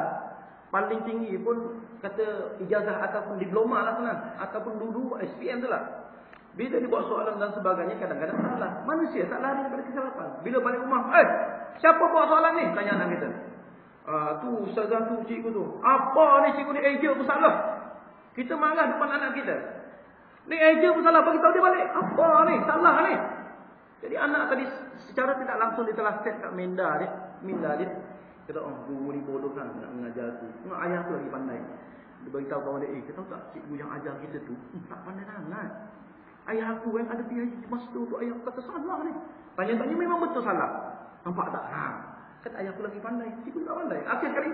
paling tinggi pun kata ijazah ataupun diploma lah senang, ataupun dulu SPM tu lah. Bila dia buat soalan dan sebagainya, kadang-kadang salah. Manusia tak lari daripada kesilapan. Bila balik rumah, siapa buat soalan ni? Tanya anak kita. Tu ustazah tu, cikgu tu. Apa ni cikgu ni? Dia pun salah. Kita marah depan anak kita. Ni eja pun salah, bagi tahu dia balik. Apa ni? Salah ni. Jadi anak tadi secara tidak langsung ditelah set kat minda dia. Kata, guru ni bodoh kan nak mengajar aku. Ayah tu lagi pandai. Dia beritahu kawan dia, kau tahu tak cikgu yang ajar kita tu tak pandai sangat. Ayah aku yang ada PhD masa tu ayah aku kata salah ni. Tanya-tanya memang betul salah. Nampak tak? Kata ayah aku lagi pandai, cikgu tak pandai. Akhir kali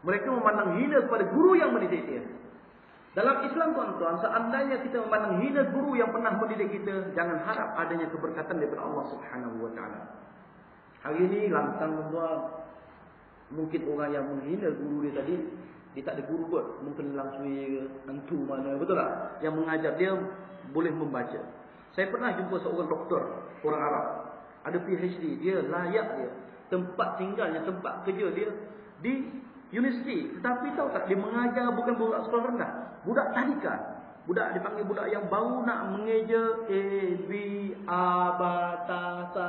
mereka memandang hina kepada guru yang mendidik dia. Dalam Islam tuan-tuan, seandainya kita memandang hina guru yang pernah mendidik kita, jangan harap adanya keberkatan daripada Allah Subhanahu wa taala. Hari ini lantang tuan-tuan, mungkin orang yang menghina guru dia tadi, dia tak ada guru kot, mungkin langsung hantu mana, betul tak? Yang mengajar dia boleh membaca. Saya pernah jumpa seorang doktor, orang Arab, ada PhD, dia layak dia, tempat tinggalnya, tempat kerja dia di universiti. Tetapi tahu tak, dia mengajar bukan budak sekolah rendah, budak tadika. Budak dipanggil budak yang baru nak mengeja A, B, A, ba, ta, sa.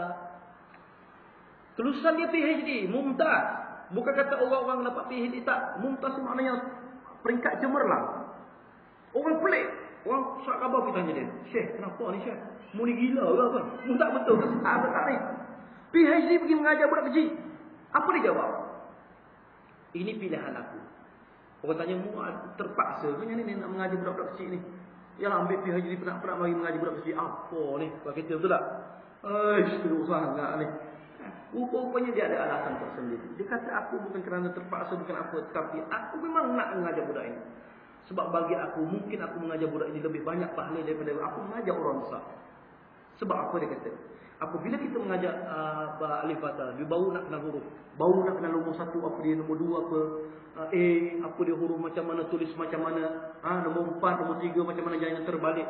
Tulisan dia PhD, mumtaz. Bukan kata orang-orang dapat PhD tak. Mumtaz maknanya peringkat cemerlang. Orang pelik. Orang sak khabar kita tanya dia, Syekh, kenapa ni Syekh? Mu ni gila ke apa? Mu tak betul ke? Tak ni. PhD pergi mengajar budak kecil. Apa dia jawab? Ini pilihan aku. Orang tanya, mu terpaksa ke ni nak mengajar budak-budak kecil ni? Yalah, ambil PhD pernah bagi mengajar budak kecil. Apa ni? Kau kata betul tak? Teruk sangat ni. Rupanya dia ada alasan tersendiri. Dia kata aku bukan kerana terpaksa, bukan apa, tapi aku memang nak mengajar budak ini. Sebab bagi aku, mungkin aku mengajar budak ini lebih banyak pahala daripada aku mengajar orang besar. Sebab apa dia kata? Apabila kita mengajar alif bata, dia baru nak kenal huruf, baru nak kenal nombor 1 apa dia, nombor 2 apa, A apa dia huruf macam mana, tulis macam mana, nombor 4, nombor 3 macam mana jangan terbalik.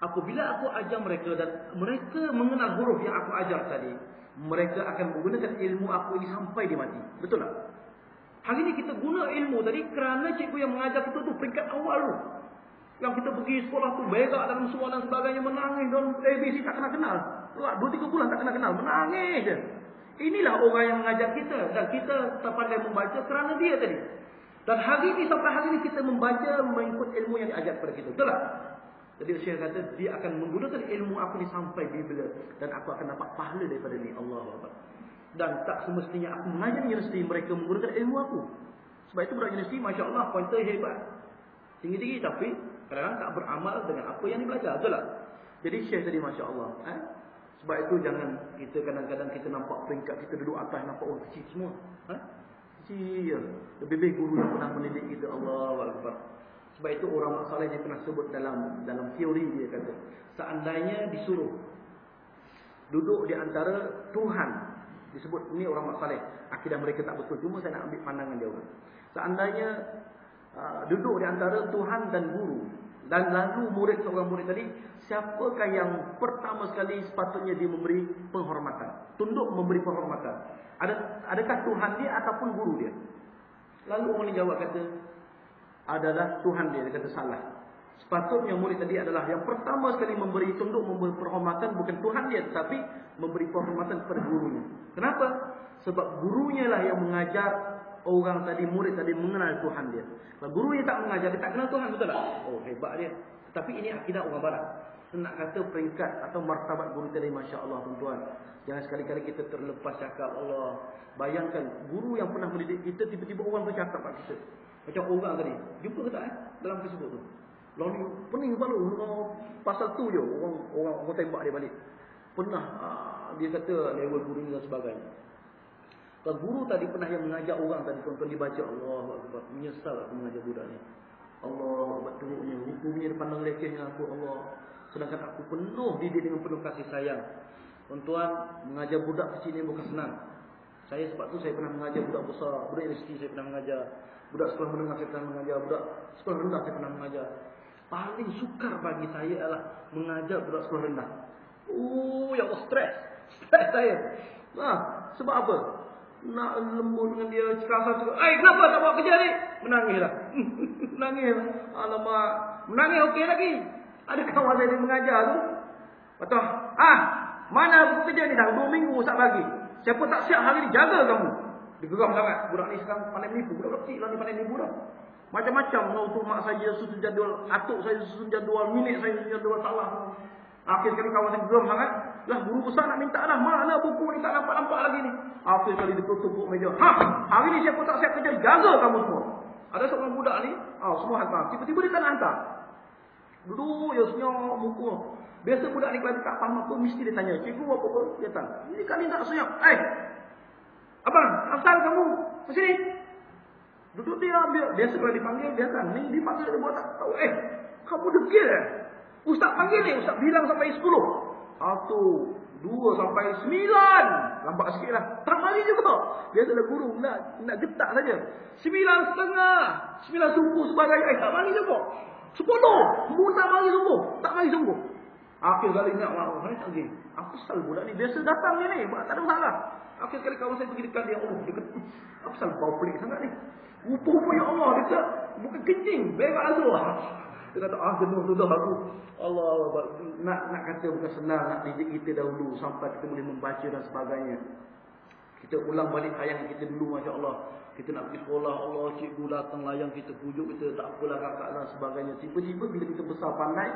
Apabila aku ajar mereka dan mereka mengenal huruf yang aku ajar tadi, mereka akan menggunakan ilmu aku ini sampai dia mati. Betul tak? Hari ini kita guna ilmu tadi kerana cikgu yang mengajar kita tu peringkat awal tu. Yang kita pergi sekolah tu berak dalam soalan dan sebagainya, menangis dan ABC tak kenal-kenal. 2-3 bulan tak kenal-kenal, menangis je. Inilah orang yang mengajar kita dan kita tak pandai membaca kerana dia tadi. Dan hari ini sampai hari ini kita membaca mengikut ilmu yang diajar kepada kita. Betul tak? Jadi Syekh kata dia akan menggunakan ilmu aku ni sampai bila dan aku akan dapat pahala daripada ni. Allahu Akbar. Dan tak semestinya aku mengajar universiti mereka menggunakan ilmu aku. Sebab itu budak universiti masya-Allah pointer hebat. Tinggi-tinggi tapi kadang-kadang tak beramal dengan apa yang dibelajar. Betul tak? Jadi Syekh tadi masya-Allah, sebab itu jangan kita kadang-kadang kita nampak peringkat kita duduk atas, nampak orang kecil semua. Kecil. Lebih baik guru yang pernah mendidik kita. Allahu Akbar. Sebab itu orang saleh dia pernah sebut dalam teori dia kata, seandainya disuruh duduk di antara Tuhan, disebut ni orang saleh, akidah mereka tak betul, cuma saya nak ambil pandangan dia orang. Seandainya duduk di antara Tuhan dan guru, dan lalu murid seorang murid tadi, siapakah yang pertama sekali sepatutnya dia memberi penghormatan, tunduk memberi penghormatan? Adakah Tuhan dia ataupun guru dia? Lalu orang ni jawab kata, adalah Tuhan dia. Dia kata salah. Sepatutnya murid tadi adalah yang pertama sekali memberi tunduk, memberi penghormatan bukan Tuhan dia, tetapi memberi penghormatan kepada gurunya. Kenapa? Sebab gurunya lah yang mengajar orang tadi, murid tadi mengenal Tuhan dia. Kalau gurunya tak mengajar, dia tak kenal Tuhan, betul tak? Oh, hebat dia. Tapi ini akidah orang barat. Nak kata peringkat atau martabat guru tadi, masya-Allah tuan-tuan. Jangan sekali-kali kita terlepas cakap Allah. Bayangkan guru yang pernah mendidik kita, tiba-tiba orang bercakap kat kita. Macam orang tadi, jumpa ke tak dalam Facebook tu? Lalu pening kepala, pasal tu je orang tembak dia balik. Pernah dia kata level guru dan sebagainya. Kalau guru tadi pernah yang mengajar orang tadi, tuan-tuan dibaca Allahu Akbar, menyesal aku mengajar budak ni. Allahu Akbar, teruknya, hukumnya dipandang lekehnya aku, Allah. Sedangkan aku penuh didik dengan penuh kasih sayang. Tuan-tuan, mengajar budak kecil ni bukan senang. Sebab tu saya pernah mengajar budak besar, budak universiti saya pernah mengajar, budak sekolah menengah saya pernah mengajar, budak sekolah rendah saya pernah mengajar. Paling sukar bagi saya adalah mengajar budak sekolah rendah. Ya Allah, stres saya. Sebab apa? Nak lembut dengan dia, kasar juga. Kenapa tak buat kerja ni? Menangislah. Menangislah. Alamak, menangis okey lagi. Ada kawan saya yang mengajar tu. Betul. Mana buku kerja ni dah 2 minggu tak bagi. Siapa tak siap hari ni jaga kamu. Dia geram sangat. Budak ni sekarang pandai menipu. Budak kecil lah ni pandai menipu dah. Macam-macam. Untuk mak saya susun jadual, atuk saya susun jadual, minik saya susun jadual, salah. Akhir sekali kawan saya geram sangat. Lah guru besar nak minta dah. Mana buku ni tak nampak-nampak lagi ni. Akhir sekali dia tutup meja. Hari ni siapa tak siap kerja, jaga kamu semua. Ada seorang budak ni, semua hantar. Tiba-tiba dia tak nak hantar. Duduk je senyum muka. Biasa budak ni kalau tak faham apa, mesti dia tanya, cikgu apa? Dia tanya. Ini kali tak senyum. Abang, asal kamu ke sini? Duduk dia ambil. Biasa kalau dipanggil, biasa. Ni dipanggil dia buat tak tahu. Kamu degil Ustaz panggil ni, Ustaz bilang sampai 10. 1, 2 sampai 9. Lambat sikit lah. Tak mari juga. Biasalah guru nak getak saja. 9.30. 9 subuh sebagainya. Tak mari juga. 10. Mu tak mari sungguh. Tak mari sungguh. Akhir kali nak marah. Saya tak pergi. Apa sal budak ni? Biasa datang ni. Tak ada masalah. Akhir sekali kawan saya pergi dekat dia. Dia kata, apa sal bau pelik sangat ni? Rupa-rupa ya Allah. Dia kata, bukan kencing. Berak azur. Dia kata, jenuh sudah aku. Allah, nak kata bukan senang nak didik kita dahulu sampai kita boleh membaca dan sebagainya. Kita ulang balik sayang kita dulu, Masya Allah. Kita nak pergi sekolah, Allah, cikgu datang layan kita, pujuk kita, tak apalah kakak dan sebagainya. Tiba-tiba bila kita besar pandai,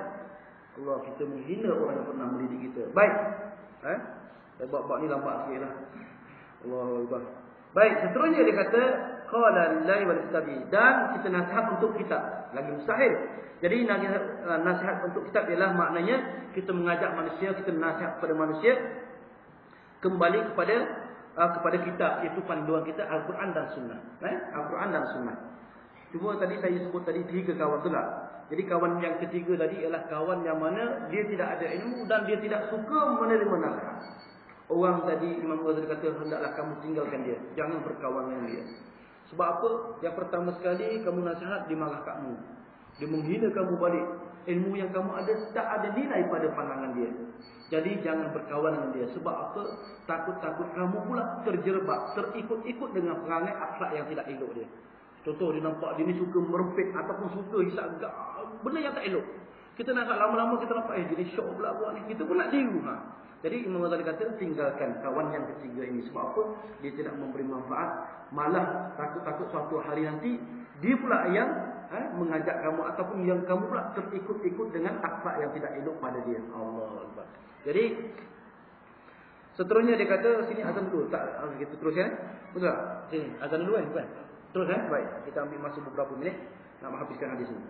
Allah, kita menghina orang yang pernah mendidik kita. Baik. Bab-bab ni lambat sikit lah. Allah. Baik, seterusnya dia kata, qala lillahi wal kitabi, dan kita nasihat untuk kitab. Lagi mustahil. Jadi nasihat untuk kitab ialah maknanya kita mengajak manusia, kita nasihat kepada manusia kembali kepada kitab, iaitu panduan kita Al-Quran dan Sunnah. Al-Quran dan Sunnah. Cuma tadi saya sebut tadi 3 kawan tu lah. Jadi kawan yang ketiga tadi ialah kawan yang mana dia tidak ada ilmu dan dia tidak suka menerima nasihat. Orang tadi Imam Ghazali kata, hendaklah kamu tinggalkan dia, jangan berkawan dengan dia. Sebab apa? Yang pertama sekali, kamu nasihat, dia marah kamu, dia menghina kamu balik. Ilmu yang kamu ada tak ada nilai pada pandangan dia. Jadi jangan berkawan dengan dia. Sebab apa? Takut-takut kamu pula terjerabak, terikut-ikut dengan perangai akhlak yang tidak elok dia. Contoh, dia nampak dia ni suka merempit ataupun suka hisap benda yang tak elok. Kita nak lama-lama kita nampak dia ni syok pula buat ni. Kita pun nak tiru. Jadi Imam Ghazali kata, tinggalkan kawan yang ketiga ini. Sebab apa? Dia tidak memberi manfaat. Malah takut-takut suatu hari nanti dia pula yang mengajak kamu, ataupun yang kamu pula terikut-ikut dengan akhlak yang tidak elok pada dia. Allah Akbar. Jadi seterusnya dia kata, sini azan dulu. Tak, kita terus betul tak? Sini azan dulu bukan? Terus baik. Kita ambil masa beberapa minit nak menghabiskan hadis ini.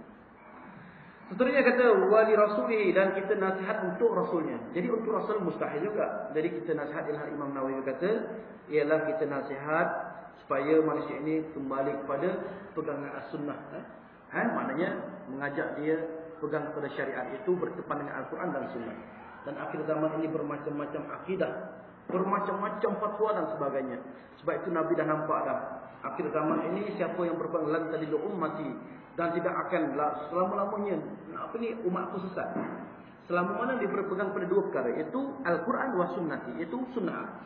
Seterusnya kata wali rasulih, dan kita nasihat untuk rasulnya. Jadi untuk rasul mustahil juga. Jadi kita nasihat, ialah Imam Nawawi kata, ialah kita nasihat supaya manusia ini kembali kepada pegangan as-sunnah. Maknanya mengajak dia pegang kepada syariat, itu bertepan dengan Al-Quran dan Sunnah. Dan akhir zaman ini bermacam-macam akidah, bermacam-macam fatwa dan sebagainya. Sebab itu Nabi dah nampak dah. Akhir zaman ini siapa yang berpegang lan tadilu ummati, dan tidak akan selama-lamanya umatku sesat. Selama mana dia berpegang pada 2 perkara, iaitu Al-Quran wa sunnati, iaitu sunnah.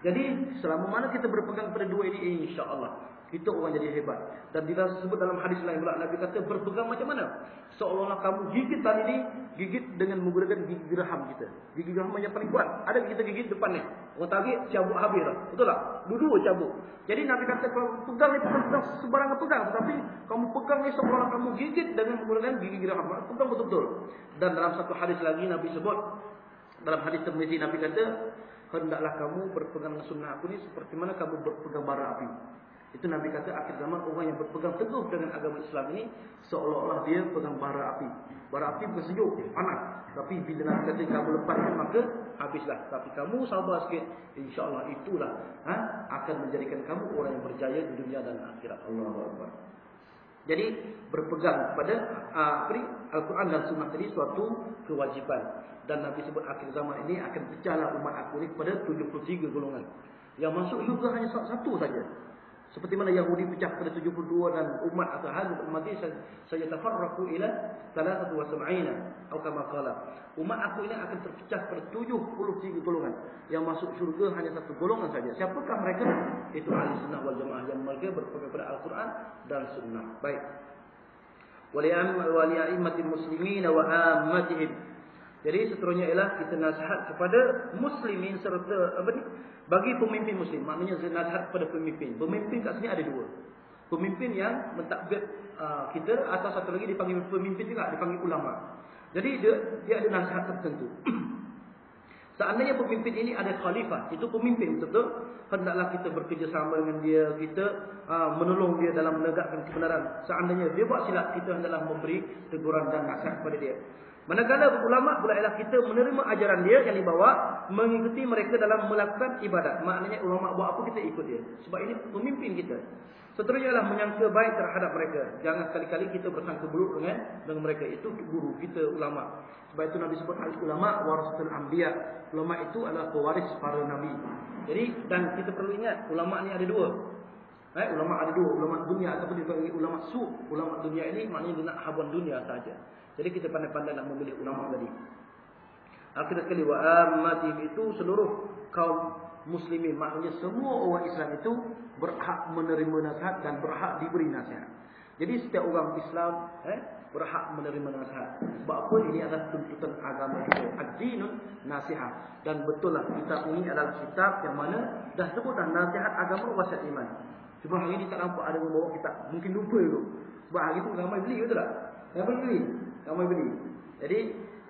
Jadi selama mana kita berpegang pada 2 ini, insya-Allah kita orang jadi hebat. Dan disebut dalam hadis lain pula, Nabi kata berpegang macam mana? Seolah-olah kamu gigit tali ni, gigit dengan menggunakan gigi geraham kita. Gigi geraham yang paling kuat. Ada kita gigit depan ni. Orang tarik, cabut habis lah. Betul tak? Dua-dua cabut. Jadi Nabi kata, kalau pegang ni pegang sebarangan pegang. Tetapi kamu pegang ni seolah-olah kamu gigit dengan menggunakan gigi geraham. Pegang betul-betul. Dan dalam satu hadis lagi Nabi sebut, dalam hadis Tirmizi, Nabi kata, hendaklah kamu berpegang dengan sunnah aku ni seperti mana kamu berpegang bara api. Itu Nabi kata akhir zaman orang yang berpegang teguh dengan agama Islam ini seolah-olah dia pegang bara api. Bara api bukan sejuk, panas. Tapi bila Nabi kata kamu lepaskan, maka habislah. Tapi kamu sabar sikit, insya-Allah itulah akan menjadikan kamu orang yang berjaya di dunia dan akhirat. Allahu Akbar. Jadi berpegang kepada Al-Quran dan Sunnah tadi suatu kewajipan. Dan Nabi sebut akhir zaman ini akan pecahlah umat aku ini kepada 73 golongan. Yang masuk syurga hanya satu saja. Seperti mana Yahudi pecah kepada 72, dan umat atau hadis umat ini saya tafarraqu ila 73 atau kama qala. Umat aku ini akan terpecah kepada 73 golongan. Yang masuk syurga hanya satu golongan saja. Siapakah mereka? Itu ahli sunnah wal jamaah, yang mereka berpegang pada Al-Quran dan Sunnah. Baik. Wali a'immatil muslimin wa ammatihim. Jadi seterusnya ialah kita nasihat kepada muslimin serta bagi pemimpin muslim. Maknanya nasihat kepada pemimpin. Pemimpin kat sini ada 2. Pemimpin yang mentadbir kita, atau satu lagi dipanggil pemimpin juga, dipanggil ulama. Jadi dia ada nasihat tertentu. Seandainya pemimpin ini ada khalifah, itu pemimpin betul-betul, hendaklah kita bekerjasama dengan dia, kita menolong dia dalam menegakkan kebenaran. Seandainya dia buat silap, kita hendaklah memberi teguran dan nasihat kepada dia. Manakala ulama pula ialah kita menerima ajaran dia yang dibawa, mengikuti mereka dalam melakukan ibadat. Maknanya ulama buat apa, kita ikut dia, sebab ini pemimpin kita. Seterusnya adalah menyangka baik terhadap mereka. Jangan sekali-kali kita bersangka buruk dengan mereka. Itu guru kita, ulama. Sebab itu Nabi sebut al-ulama warasatul anbiya. Ulama itu adalah pewaris para nabi. Jadi, dan kita perlu ingat, ulama ni ada dua. Ulama ada dua, ulama dunia ataupun dipanggil ulama su. Ulama dunia ini maknanya dia nak habuan dunia saja. Jadi kita pandai-pandai nak memilih ulama tadi. Akhir sekali, wa ammatihim itu seluruh kaum muslimin, maknanya semua orang Islam itu berhak menerima nasihat dan berhak diberi nasihat. Jadi setiap orang Islam berhak menerima nasihat. Sebab apa? Ini adalah tuntutan agama kita. Ad-dinun nasihat. Dan betul lah, kitab ini adalah kitab yang mana dah sebut dah nasihat agama wasiat iman. Cuma hari ini tak nampak ada yang bawa kitab. Mungkin lupa tu. Sebab hari itu ramai beli, betul tak? Ramai beli. Jadi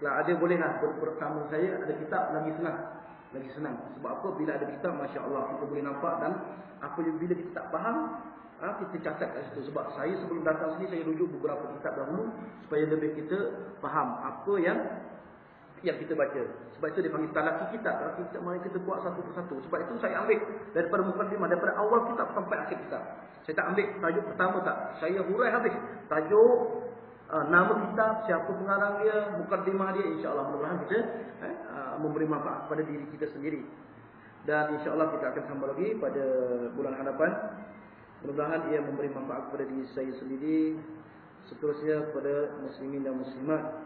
lah, ada bolehlah bersama saya ada kitab, lagi senang. Sebab apa? Bila ada kitab, Masya Allah, kita boleh nampak. Dan bila kita tak faham, kita catat kat situ. Sebab saya sebelum datang sini, saya rujuk beberapa kitab dahulu, supaya lebih kita faham apa yang kita baca. Sebab itu dia panggil talaki kitab. Talaki kitab mana kita buat satu persatu. Sebab itu saya ambil daripada mukadimah, daripada awal kitab sampai akhir kitab. Saya tak ambil tajuk pertama tak. Saya hurai habis. Tajuk, nama kitab, siapa pengarang dia, mukadimah dia. InsyaAllah mudah-mudahan kita memberi manfaat pada diri kita sendiri. Dan insyaAllah kita akan sambung lagi pada bulan hadapan. Mudah-mudahan ia memberi manfaat kepada diri saya sendiri, seterusnya kepada muslimin dan muslimat.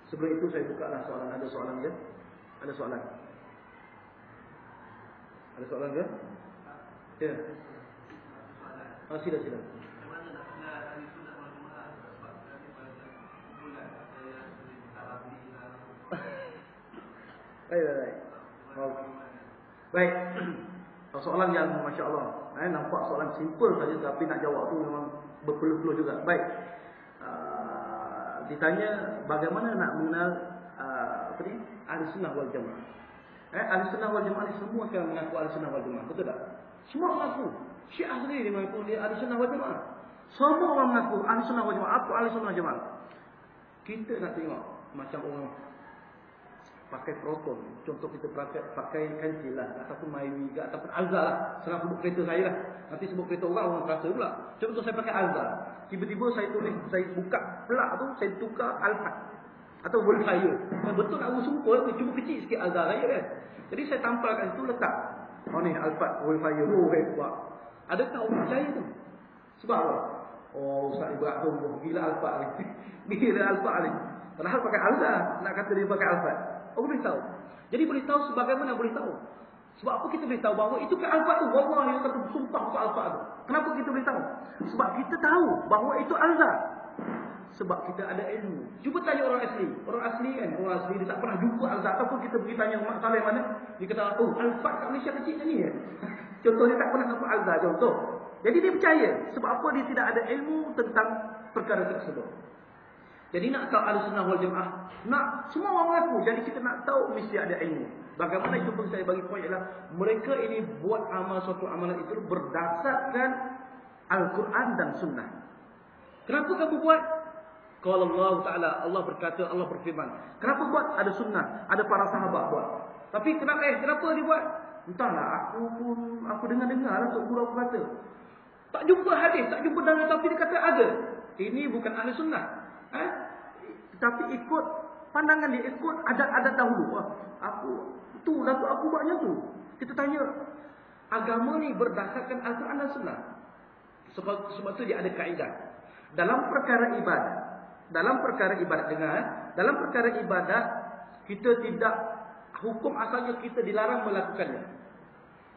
Sebelum itu saya buka lah soalan. Ada soalan ke? Ada soalan? Ada soalan ke? Ya. Sila. Baik. Soalan yang Masya Allah, nampak soalan simple saja, tapi nak jawab tu memang berpeluh-peluh juga. Baik. Ditanya bagaimana nak mengenal Ahli Sunnah wal Jamaah. Ahli Sunnah wal Jamaah ni semua sekarang mengaku Ahli Sunnah wal Jamaah, betul tak? Semua mengaku. Syiah sendiri mengaku dia Ahli Sunnah wal Jamaah. Semua orang mengaku Ahli Sunnah wal Jamaah. Apa Ahli Sunnah wal Jamaah? Kita nak tengok macam orang pakai proton. Contoh kita pakai kancil lah, ataupun Mywi ke, ataupun Alza lah. Senang sebut kereta saya lah. Nanti sebut kereta orang terasa pula. Contoh saya pakai Alza. Tiba-tiba saya tulis, saya buka pelak tu, saya tukar Alphard atau Wolfire. Betul nak sumpah, cuma kecil sikit Alza saya kan. Jadi saya tampalkan itu, letak. Oh ni Alphard, Wolfire. Oh hebat. Adakah orang percaya tu? Sebab apa? Oh Ustaz Ibrahim tu gila Alphard ni. Gila Alphard ni. Padahal pakai Alza, nak kata dia pakai Alphard. Oh boleh tahu. Jadi boleh tahu sebagaimana boleh tahu. Sebab apa kita boleh tahu bahawa itu ke Alphard tu? Wallahi yang kata sumpah ke Alphard tu. Kenapa kita boleh tahu? Sebab kita tahu bahawa itu Alza. Sebab kita ada ilmu. Cuba tanya orang asli. Orang asli kan, orang asli dia tak pernah jumpa Alza. Ataupun kita pergi tanya Mak Saleh mana, dia kata, oh Alphard kat Malaysia kecil macam ni ya. Contoh dia tak pernah nampak Alza, contoh. Jadi dia percaya. Sebab apa? Dia tidak ada ilmu tentang perkara tersebut. Jadi nak tahu Ahlussunnah wal Jamaah, nak semua orang mengaku. Jadi kita nak tahu mesti ada ilmu. Bagaimana itu pun saya bagi poin ialah mereka ini buat amal suatu amalan itu berdasarkan Al-Quran dan Sunnah. Kenapa kamu buat? Kalau Allah Taala, Allah berkata, Allah berfirman. Kenapa buat? Ada Sunnah, ada para sahabat buat. Tapi kenapa dia buat? Entahlah, aku dengar-dengar lah Tok Guru aku kata. Tak jumpa hadis, tak jumpa dalil, tapi dia kata ada. Ini bukan ahli sunnah. Tapi ikut pandangan dia, ikut adat-adat dahulu. Itulah tu aku buatnya tu. Kita tanya, agama ni berdasarkan Al-Quran dan Sunnah. Sebab tu dia ada kaedah. Dalam perkara ibadat, kita tidak, hukum asalnya kita dilarang melakukannya.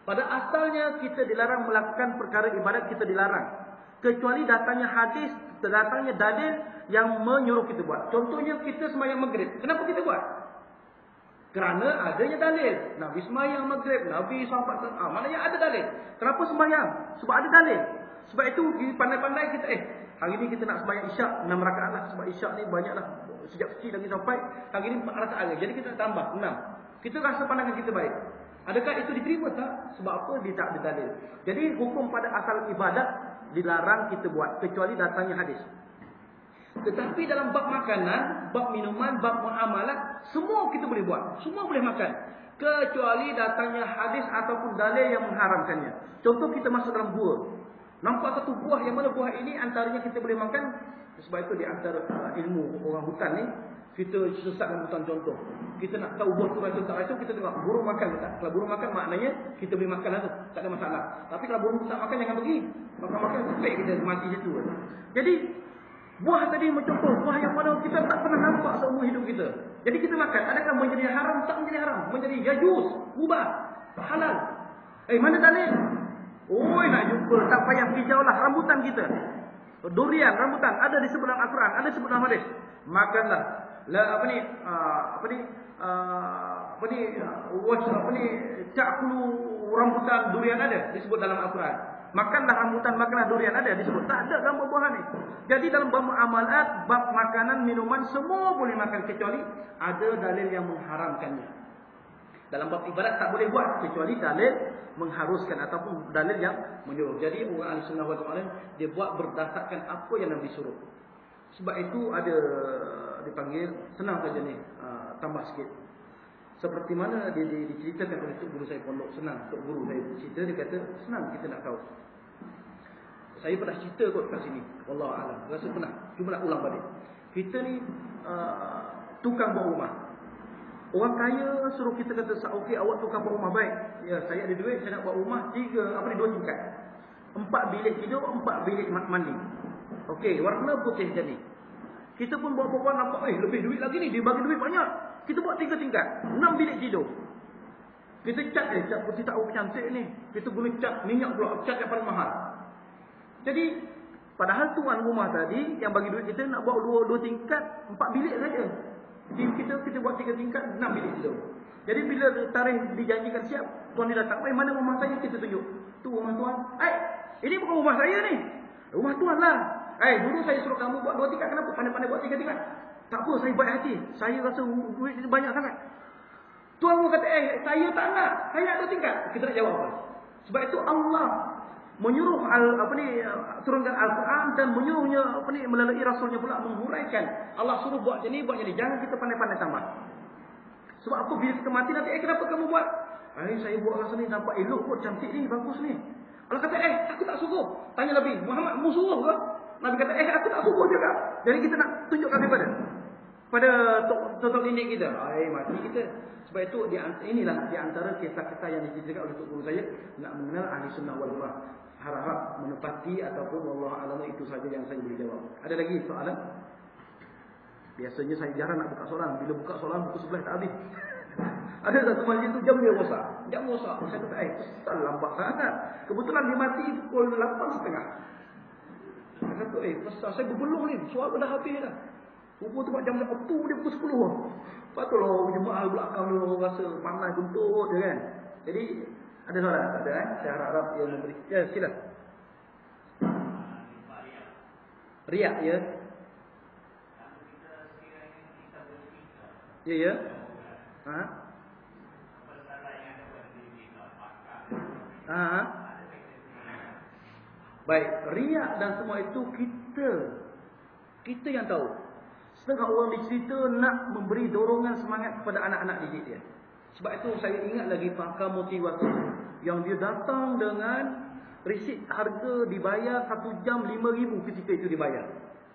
Pada asalnya kita dilarang melakukan perkara ibadat, kita dilarang. Kecuali datangnya hadis, datangnya dalil yang menyuruh kita buat. Contohnya kita sembahyang maghrib. Kenapa kita buat? Kerana adanya dalil. Nabi sembahyang maghrib, Nabi sahabat, maknanya ada dalil. Kenapa sembahyang? Sebab ada dalil. Sebab itu pandai-pandai kita hari ni kita nak sembahyang Isyak 6 rakaat lah. Sebab Isyak ni banyaklah sejak kecil lagi sampai hari ni 4 rakaat lagi. Jadi kita tambah 6. Kita rasa pandangan kita baik. Adakah itu diterima tak? Sebab apa? Dia tak ada dalil. Jadi hukum pada asal ibadat dilarang kita buat kecuali datangnya hadis. Tetapi dalam bab makanan, bab minuman, bab muamalah, semua kita boleh buat. Semua boleh makan. Kecuali datangnya hadis ataupun dalil yang mengharamkannya. Contoh kita masuk dalam gua. Nampak satu buah yang mana buah ini antaranya kita boleh makan. Sebab itu di antara ilmu orang hutan ni, kita sesat dalam hutan contoh. Kita nak tahu buah tu racun tak racun, kita tengok burung makan ke tak. Kalau burung makan maknanya kita boleh makan lah tu. Tak ada masalah. Tapi kalau burung tak makan jangan pergi. Makan-makan kupik kita mati situ. Jadi buah tadi mencontoh buah yang mana kita tak pernah nampak seumur hidup kita. Jadi kita makan. Adakah menjadi haram? Tak menjadi haram. Menjadi yajuz, mubah, halal. Mana dalil? Nak jumpa. Tak payah pergi jauh lah. Rambutan kita. Durian, rambutan. Ada disebut dalam Al-Quran. Ada disebut dalam hadis. Makanlah. Ta'kulu rambutan durian ada disebut dalam Al-Quran. Makanlah rambutan, makanlah durian ada disebut. Tak ada dalam buah-buahan ni. Jadi dalam bab muamalat, bab makanan, minuman semua boleh makan kecuali ada dalil yang mengharamkannya. Dalam bab ibadat tak boleh buat kecuali dalil mengharuskan ataupun dalil yang menyuruh. Jadi orang Ahlussunnah wal Jamaah dia buat berdasarkan apa yang Nabi suruh. Sebab itu ada dipanggil senang saja ni, tambah sikit. Seperti mana dia diceritakan oleh Tok Guru saya pondok, senang Tok Guru saya cerita, dia kata senang kita nak tahu. Saya pernah cerita kot kat sini, wallahu a'lam. Rasa pernah, cuma nak ulang balik. Kita ni tukang buat rumah. Orang kaya suruh kita kata, okey awak tukang buat rumah baik. Ya, saya ada duit, saya nak buat rumah 2 tingkat. 4 bilik tidur, 4 bilik mandi. Okey, warna putih jadi. Kita pun buat-buat nampak, lebih duit lagi ni, dia bagi duit banyak. Kita buat 3 tingkat, 6 bilik tidur. Kita cat cat putih tak cantik ni. Kita guna cat minyak pula, cat yang paling mahal. Jadi, padahal tuan rumah tadi yang bagi duit kita nak buat 2 tingkat, 4 bilik saja. Kita buat 3 tingkat, 6 bilik tidur. Jadi bila tarikh dijanjikan siap, tuan ni datang, mana rumah saya, kita tunjuk. Tu rumah tuan. Ini bukan rumah saya ni. Rumah tuan lah. Dulu saya suruh kamu buat 2 tingkat, kenapa pandai-pandai buat 3 tingkat? Tak apa, saya baik hati. Saya rasa duit banyak sangat. Tuan mu kata, saya tak nak. Saya nak 2 tingkat. Kita nak jawab apa? Sebab itu Allah menyuruh turunkan Al-Quran dan menyuruhnya melalui Rasulnya pula menghuraikan. Allah suruh buat macam ni, buat macam ni. Jangan kita pandai-pandai tambah. Sebab apa? Bila kita mati nanti, kenapa kamu buat? Saya buat rasa ni nampak elok kot, cantik ni, bagus ni. Allah kata, aku tak suruh. Tanya Nabi, Muhammad, mu suruh ke? Nabi kata, aku tak suruh juga. Jadi kita nak tunjukkan pada tok nenek kita. Mati kita. Sebab itu inilah di antara kisah-kisah yang diceritakan oleh Tok Guru saya nak mengenal Ahlussunnah wal Jamaah. Harap menepati ataupun wallahu a'lam, itu saja yang saya boleh jawab. Ada lagi soalan? Biasanya saya jarang nak buka soalan. Bila buka soalan buku sebelah tak habis. Ada satu masjid tu jam dia rosak. Saya kata, pasal lambat sangat. Kebetulan dia mati pukul 8.30. Saya kata, pasal saya berbelung ni. Suara dah habis dah. Pukul tu jam 1 dia pukul 10 lah. Lepas tu lah jemaah belakang tu rasa panas guntur je kan. Jadi ada soalan? Ada Saya harap yang memberi. Ya, sila. Riak ya. Ya. Baik, riak dan semua itu kita yang tahu. Setengah orang dicerita nak memberi dorongan semangat kepada anak-anak didik dia. Sebab itu saya ingat lagi pakar motivasi yang dia datang dengan resit harga dibayar 1 jam 5,000 ketika itu dibayar.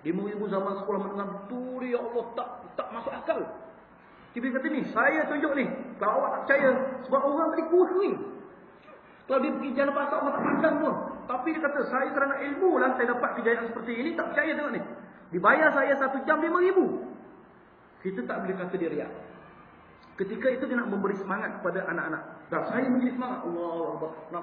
5,000 zaman sekolah menengah betul, ya Allah, tak masuk akal. Dia kata ni, saya tunjuk ni. Kalau awak tak percaya, sebab orang tadi kuih. Kalau dia pergi jalan pasar, orang tak pandang pun. Tapi dia kata, saya kerana ilmu lah, saya dapat kejayaan seperti ini, tak percaya tengok ni. Dibayar saya 1 jam 5,000. Kita tak boleh kata dia riak. Ketika itu dia nak memberi semangat kepada anak-anak. Dan saya menjadi semangat. Allah nak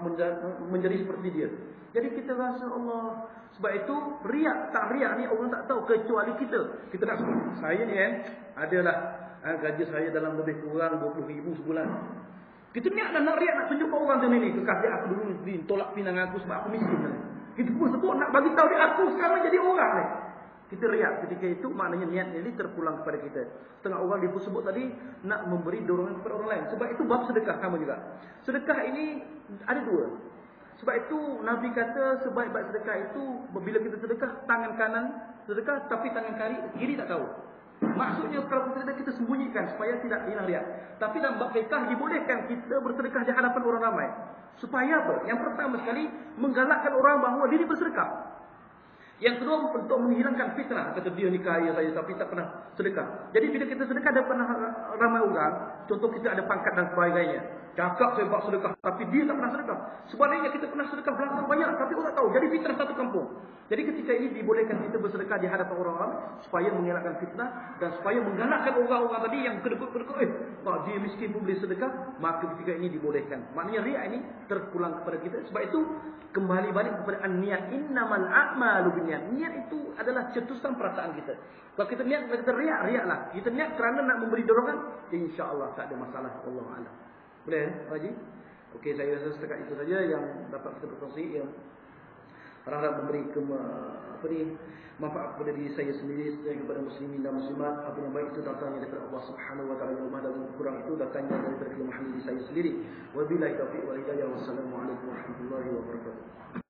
menjadi seperti dia. Jadi kita rasa Allah. Sebab itu riak tak riak ni orang tak tahu kecuali kita. Kita nak sebut. Saya ni adalah gaji saya dalam lebih kurang 20,000 sebulan. Kita niat nak riak nak tunjuk orang macam ni. Kekasih aku dulu tolak pinang aku sebab aku miskin. Kita pun sebut nak bagi tahu dia aku sekarang jadi orang ni. Kita riak ketika itu, maknanya niat ini terpulang kepada kita. Setengah orang dia pun sebut tadi nak memberi dorongan kepada orang lain. Sebab itu bab sedekah sama juga. Sedekah ini ada dua. Sebab itu Nabi kata sebaik-baik sedekah itu bila kita sedekah tangan kanan sedekah tapi tangan kiri tak tahu. Maksudnya kalau kita sembunyikan supaya tidak hilang riak. Tapi dalam bab fiqh dibolehkan kita bersedekah di hadapan orang ramai. Supaya apa? Yang pertama sekali menggalakkan orang bahawa diri bersedekah. Yang kedua untuk menghilangkan fitnah. Kata dia ni kaya saya tapi tak pernah sedekah. Jadi bila kita sedekah ada pernah ramai orang. Contoh kita ada pangkat dan sebagainya. Cakap saya buat sedekah tapi dia tak pernah sedekah. Sebaliknya kita pernah sedekah belakang banyak tapi orang tak tahu. Jadi fitnah satu kampung. Jadi ketika ini dibolehkan kita bersedekah di hadapan orang ramai. Supaya mengelakkan fitnah. Dan supaya menggalakkan orang-orang tadi yang kedekut-kedekut. Dia miskin pun boleh sedekah. Maka ketika ini dibolehkan. Maknanya riak ini terpulang kepada kita. Sebab itu kembali balik kepada an-niat. Innamal a'malu binniyat. Niat itu adalah cetusan perasaan kita. Kalau kita niat, kita riaklah. Kita niat kerana nak memberi dorongan, insya-Allah tak ada masalah. Wallahu a'lam. Boleh, Pak Haji? Okey, saya rasa setakat itu saja yang dapat kita berkongsi, yang harap memberi manfaat kepada diri saya sendiri dan kepada muslimin dan muslimat. Apa yang baik itu datangnya daripada Allah Subhanahu wa taala, yang lemah dan kurang itu datangnya daripada kelemahan diri saya sendiri. Wabillahi taufiq wal hidayah. Wassalamualaikum warahmatullahi wabarakatuh.